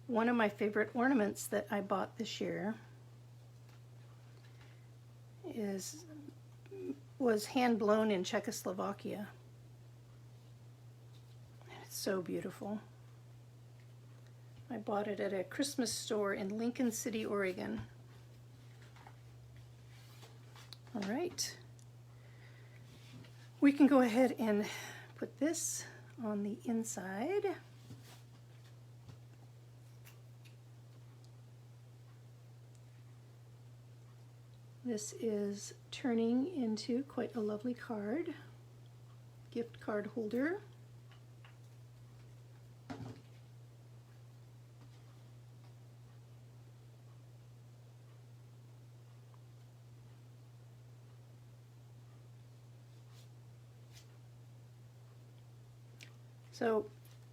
One of my favorite ornaments that I bought this year was hand blown in Czechoslovakia. It's so beautiful. I bought it at a Christmas store in Lincoln City, Oregon. All right. We can go ahead and put this on the inside. This is turning into quite a lovely card, gift card holder. So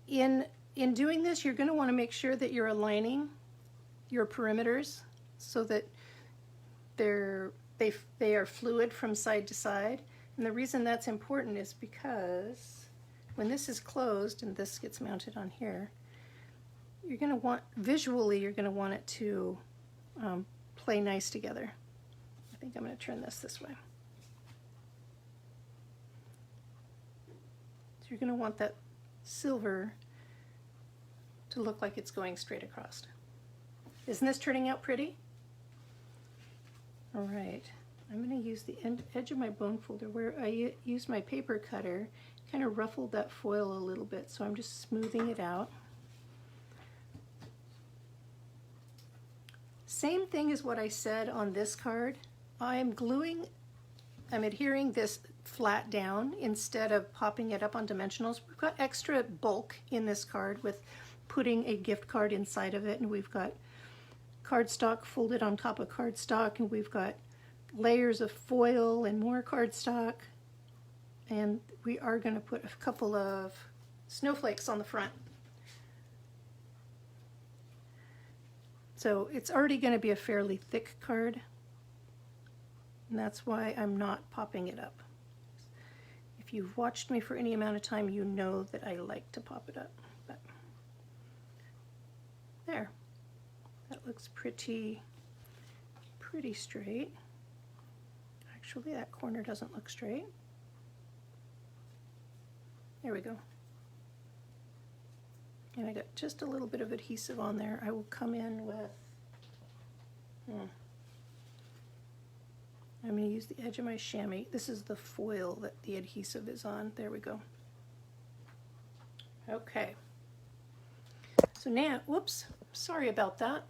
in doing this, you're going to want to make sure that you're aligning your perimeters so that they are fluid from side to side. And the reason that's important is because when this is closed and this gets mounted on here, you're going to want, visually, you're going to want it to play nice together. I think I'm going to turn this way. you're going to want that silver to look like it's going straight across. Isn't this turning out pretty? All right, I'm going to use the edge of my bone folder where I used my paper cutter, kind of ruffled that foil a little bit, so I'm just smoothing it out. Same thing as what I said on this card. I'm adhering this flat down instead of popping it up on dimensionals. We've got extra bulk in this card with putting a gift card inside of it, and we've got cardstock folded on top of cardstock, and we've got layers of foil and more cardstock, and we are going to put a couple of snowflakes on the front. So it's already going to be a fairly thick card, and that's why I'm not popping it up. If you've watched me for any amount of time, you know that I like to pop it up. But there, that looks pretty straight. Actually, that corner doesn't look straight. There we go. And I got just a little bit of adhesive on there. I will come in with, I'm going to use the edge of my chamois. This is the foil that the adhesive is on. There we go. Okay. So now, whoops, sorry about that.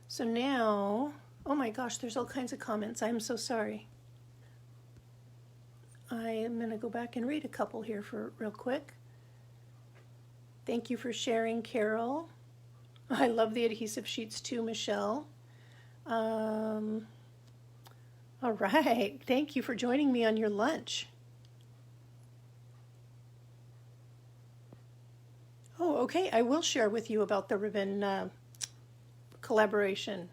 So now, oh my gosh, there's all kinds of comments. I'm so sorry. I am going to go back and read a couple here for real quick. Thank you for sharing, Carol. I love the adhesive sheets too, Michelle. All right, thank you for joining me on your lunch. Oh, okay, I will share with you about the ribbon collaboration.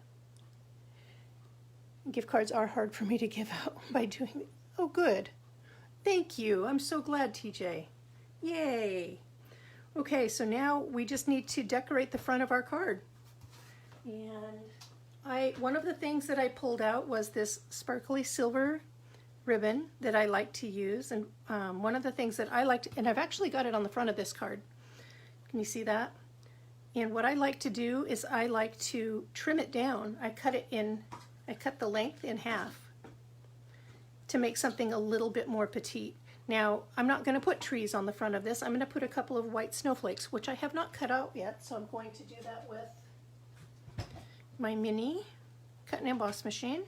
Gift cards are hard for me to give out by doing it. Oh, good. Thank you. I'm so glad, TJ. Yay. Okay, so now we just need to decorate the front of our card. And one of the things that I pulled out was this sparkly silver ribbon that I like to use. And one of the things that I liked, and I've actually got it on the front of this card. Can you see that? And what I like to do is I like to trim it down. I cut the length in half to make something a little bit more petite. Now, I'm not going to put trees on the front of this. I'm going to put a couple of white snowflakes, which I have not cut out yet, so I'm going to do that with my mini cut and emboss machine.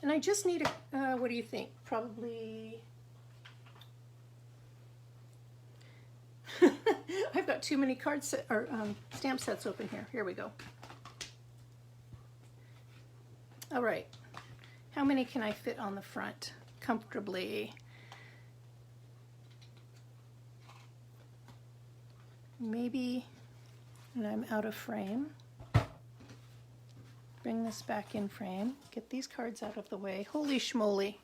And I just need what do you think? Probably, I've got too many stamp sets open here. Here we go. All right, how many can I fit on the front comfortably? Maybe, and I'm out of frame. Bring this back in frame. Get these cards out of the way. Holy schmoly.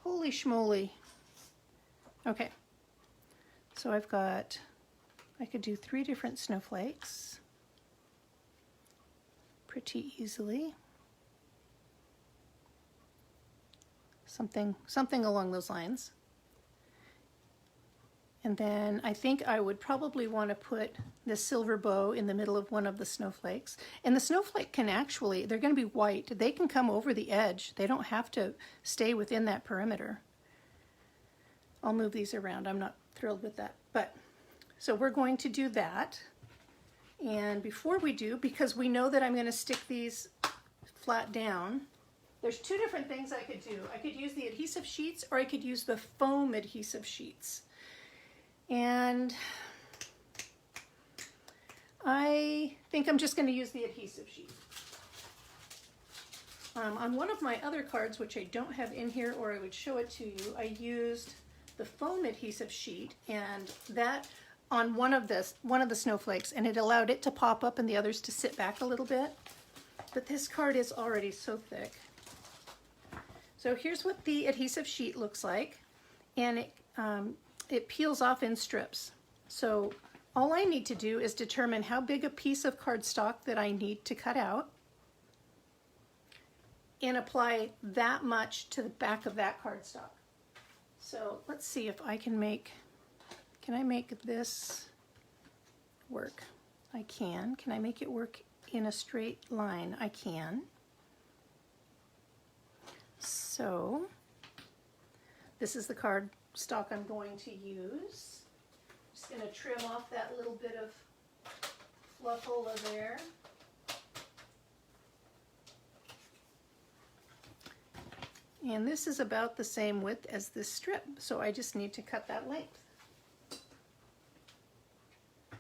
Holy schmoly. Okay, so I could do 3 different snowflakes pretty easily. Something along those lines. And then I think I would probably want to put the silver bow in the middle of one of the snowflakes. And the snowflake can actually, they're going to be white. They can come over the edge. They don't have to stay within that perimeter. I'll move these around. I'm not thrilled with that. But so we're going to do that. And before we do, because we know that I'm going to stick these flat down, there's 2 different things I could do. I could use the adhesive sheets, or I could use the foam adhesive sheets. And I think I'm just going to use the adhesive sheet. On one of my other cards, which I don't have in here, or I would show it to you, I used the foam adhesive sheet, and that on one of the snowflakes, and it allowed it to pop up and the others to sit back a little bit. But this card is already so thick. So here's what the adhesive sheet looks like, and it peels off in strips. So all I need to do is determine how big a piece of cardstock that I need to cut out and apply that much to the back of that cardstock. So let's see if I can make this work? I can. Can I make it work in a straight line? I can. So this is the card stock I'm going to use. Just going to trim off that little bit of fluffola there. And this is about the same width as this strip, so I just need to cut that length.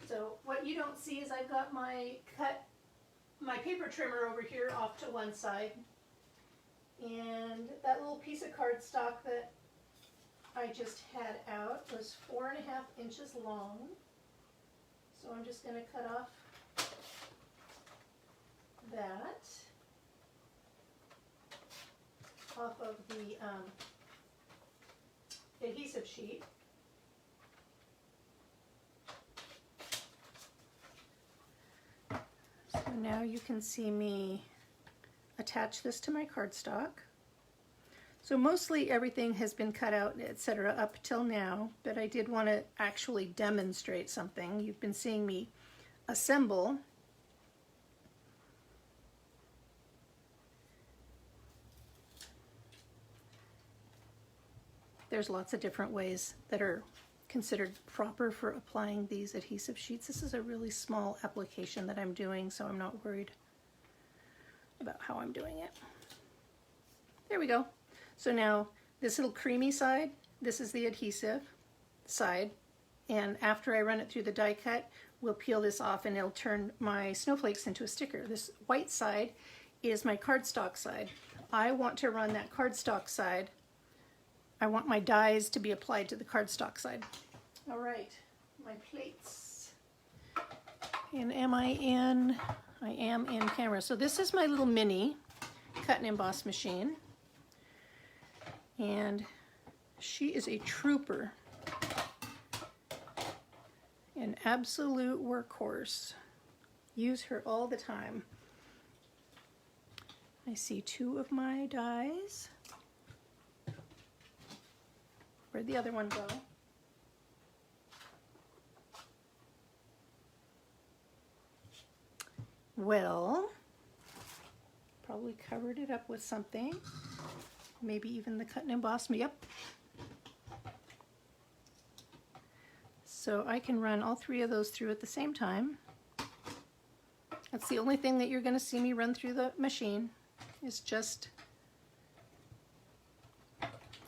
So what you don't see is I've got my paper trimmer over here off to one side, and that little piece of cardstock that I just had out was 4.5 inches long. So I'm just going to cut off that off of the adhesive sheet. So now you can see me attach this to my cardstock. So mostly everything has been cut out, etc. up till now, but I did want to actually demonstrate something. You've been seeing me assemble. There's lots of different ways that are considered proper for applying these adhesive sheets. This is a really small application that I'm doing, so I'm not worried about how I'm doing it. There we go. So now this little creamy side, this is the adhesive side, and after I run it through the die cut, we'll peel this off and it'll turn my snowflakes into a sticker. This white side is my cardstock side. I want to run that cardstock side. I want my dies to be applied to the cardstock side. All right, my plates. And am I in? I am in camera. So this is my little mini cut and emboss machine. And she is a trooper. An absolute workhorse. Use her all the time. I see 2 of my dies. Where'd the other one go? Well, probably covered it up with something. Maybe even the cut and emboss me. Yep. So I can run all 3 of those through at the same time. That's the only thing that you're going to see me run through the machine. Is just,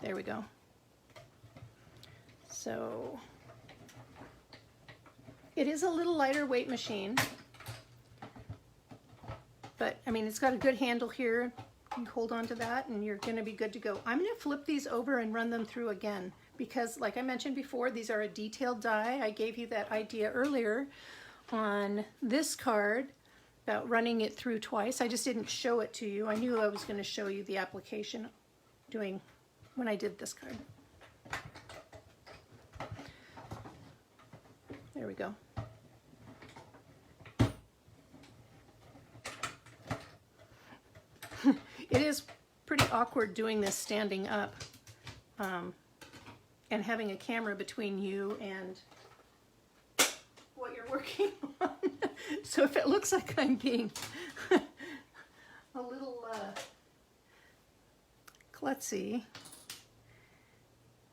there we go. So it is a little lighter weight machine, but I mean, it's got a good handle here. You hold on to that and you're going to be good to go. I'm going to flip these over and run them through again because, like I mentioned before, these are a detailed die. I gave you that idea earlier on this card about running it through twice. I just didn't show it to you. I knew I was going to show you the application doing when I did this card. There we go. It is pretty awkward doing this standing up and having a camera between you and what you're working on. So if it looks like I'm being a little klutzy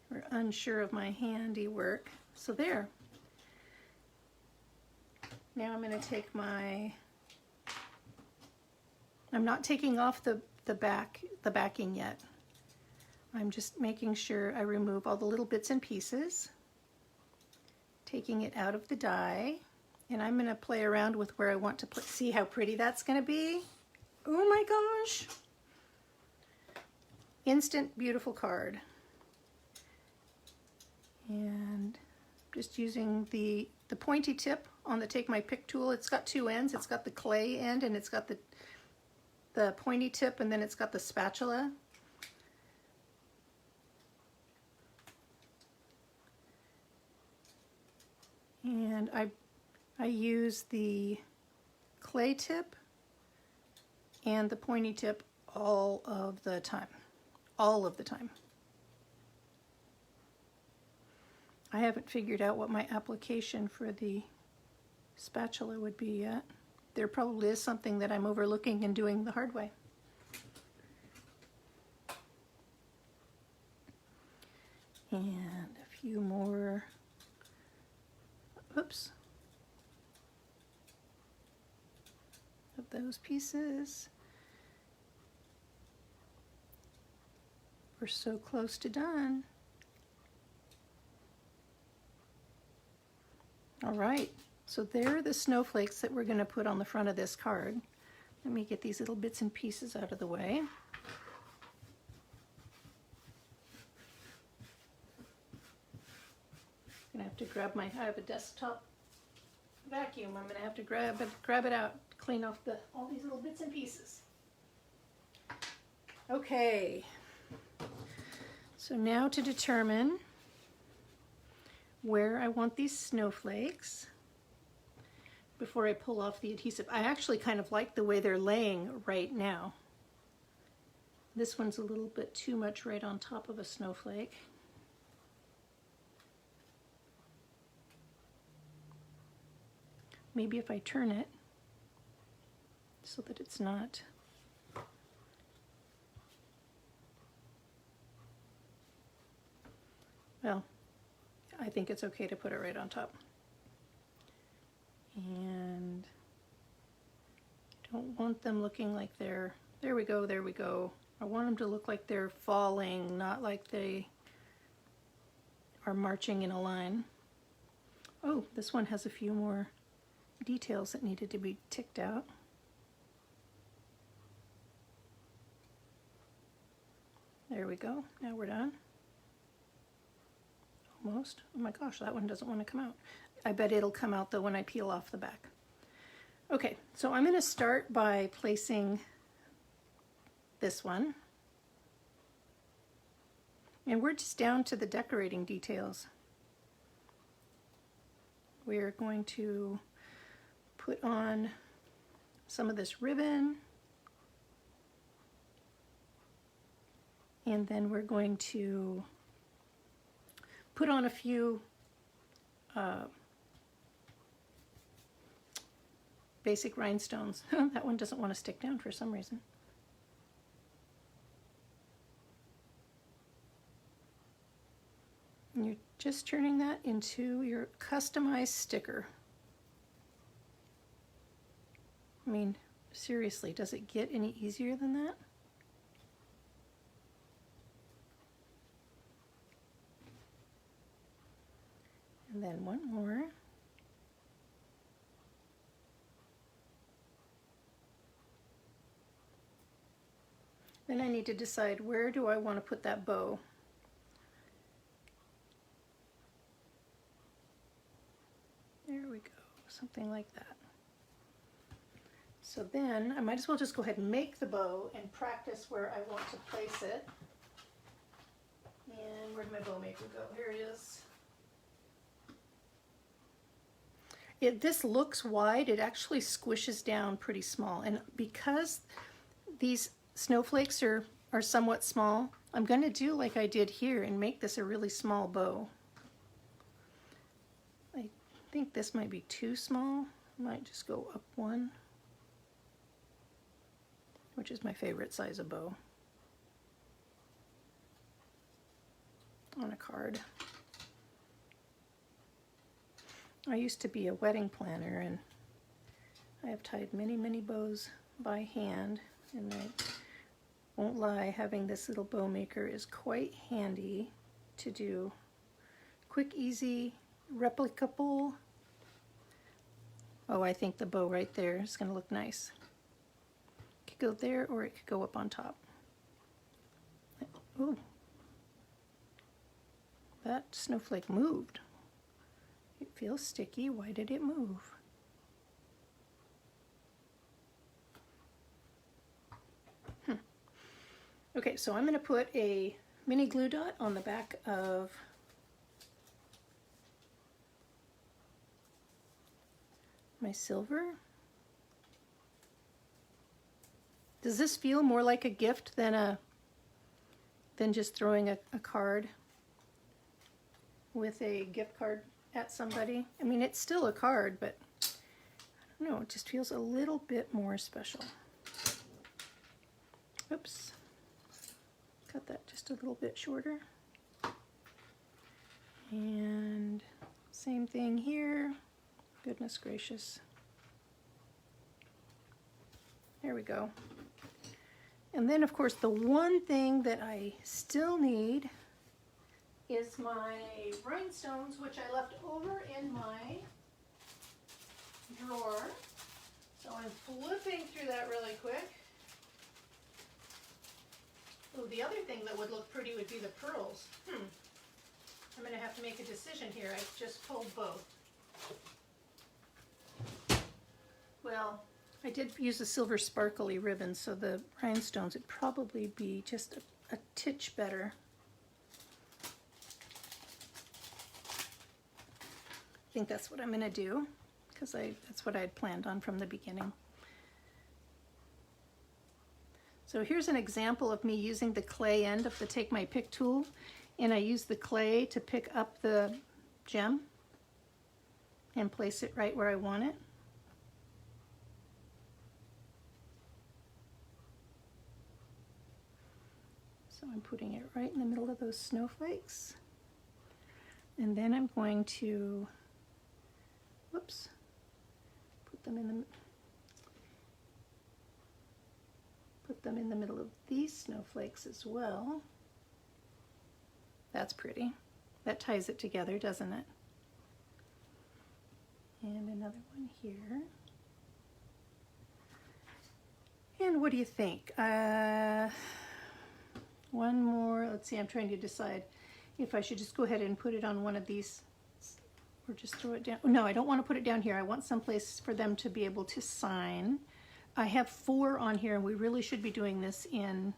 or unsure of my handiwork, so there. Now I'm going to take my, I'm not taking off the backing yet. I'm just making sure I remove all the little bits and pieces, taking it out of the die, and I'm going to play around with where I want to see how pretty that's going to be. Oh my gosh! Instant beautiful card. And just using the pointy tip on the Take My Pick tool. It's got 2 ends. It's got the clay end and it's got the pointy tip, and then it's got the spatula. And I use the clay tip and the pointy tip all of the time. All of the time. I haven't figured out what my application for the spatula would be yet. There probably is something that I'm overlooking and doing the hard way. And a few more, oops, of those pieces. We're so close to done. All right, so there are the snowflakes that we're going to put on the front of this card. Let me get these little bits and pieces out of the way. I'm going to have to grab I have a desktop vacuum. I'm going to have to grab it out, clean off all these little bits and pieces. Okay, so now to determine where I want these snowflakes before I pull off the adhesive. I actually kind of like the way they're laying right now. This one's a little bit too much right on top of a snowflake. Maybe if I turn it so that it's not. Well, I think it's okay to put it right on top. And I don't want them looking like they're, there we go, there we go. I want them to look like they're falling, not like they are marching in a line. Oh, this one has a few more details that needed to be ticked out. There we go, now we're done. Almost. Oh my gosh, that one doesn't want to come out. I bet it'll come out though when I peel off the back. Okay, so I'm going to start by placing this one. And we're just down to the decorating details. We're going to put on some of this ribbon. And then we're going to put on a few basic rhinestones. That one doesn't want to stick down for some reason. And you're just turning that into your customized sticker. I mean, seriously, does it get any easier than that? And then one more. Then I need to decide, where do I want to put that bow? There we go, something like that. So then I might as well just go ahead and make the bow and practice where I want to place it. And where did my bow maker go? Here it is. This looks wide, it actually squishes down pretty small. And because these snowflakes are somewhat small, I'm going to do like I did here and make this a really small bow. I think this might be too small. I might just go up one, which is my favorite size of bow on a card. I used to be a wedding planner, and I have tied many, many bows by hand, and I won't lie, having this little bow maker is quite handy to do quick, easy, replicable. Oh, I think the bow right there is going to look nice. It could go there, or it could go up on top. Ooh, that snowflake moved. It feels sticky. Why did it move? Okay, so I'm going to put a mini glue dot on the back of my silver. Does this feel more like a gift than just throwing a card? with a gift card at somebody. I mean, it's still a card, but I don't know, it just feels a little bit more special. Oops. Cut that just a little bit shorter. And same thing here. Goodness gracious. There we go. And then, of course, the one thing that I still need is my rhinestones, which I left over in my drawer. So I'm flipping through that really quick. Oh, the other thing that would look pretty would be the pearls. I'm going to have to make a decision here. I just pulled both. Well, I did use a silver sparkly ribbon, so the rhinestones would probably be just a titch better. I think that's what I'm going to do, because that's what I had planned on from the beginning. So here's an example of me using the clay end of the Take My Pick tool, and I use the clay to pick up the gem and place it right where I want it. So I'm putting it right in the middle of those snowflakes. And then I'm going to, whoops, put them in the middle of these snowflakes as well. That's pretty. That ties it together, doesn't it? And another one here. And what do you think? One more. Let's see, I'm trying to decide if I should just go ahead and put it on one of these or just throw it down. No, I don't want to put it down here. I want some place for them to be able to sign. I have 4 on here, and we really should be doing this in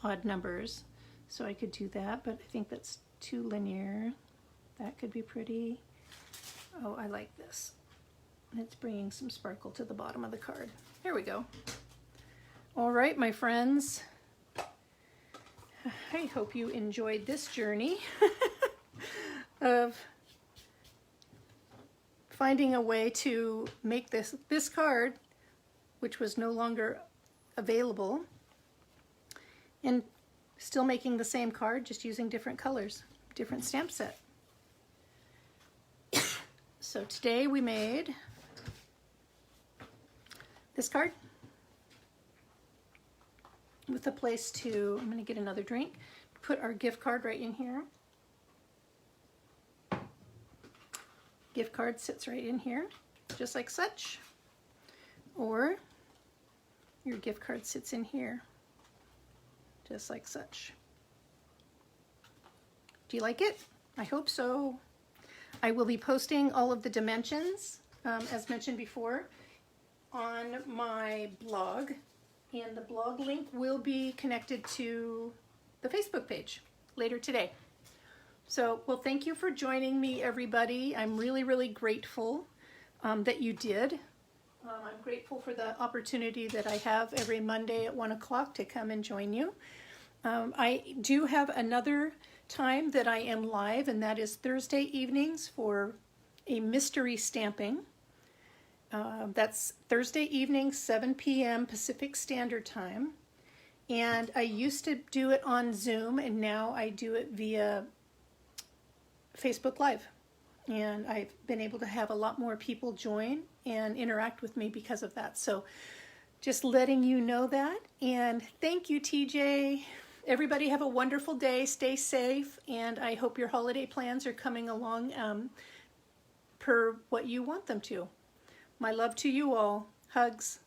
odd numbers. So I could do that, but I think that's too linear. That could be pretty. Oh, I like this. It's bringing some sparkle to the bottom of the card. There we go. All right, my friends. I hope you enjoyed this journey of finding a way to make this card, which was no longer available, and still making the same card, just using different colors, different stamp set. So today we made this card with a place to, I'm going to get another drink, put our gift card right in here. Gift card sits right in here, just like such. Or your gift card sits in here, just like such. Do you like it? I hope so. I will be posting all of the dimensions, as mentioned before, on my blog, and the blog link will be connected to the Facebook page later today. So, well, thank you for joining me, everybody. I'm really, really grateful that you did. I'm grateful for the opportunity that I have every Monday at 1 o'clock to come and join you. I do have another time that I am live, and that is Thursday evenings for a mystery stamping. That's Thursday evening, 7 p.m. Pacific Standard Time. And I used to do it on Zoom, and now I do it via Facebook Live. And I've been able to have a lot more people join and interact with me because of that. So just letting you know that. And thank you, TJ. Everybody have a wonderful day. Stay safe. And I hope your holiday plans are coming along per what you want them to. My love to you all. Hugs.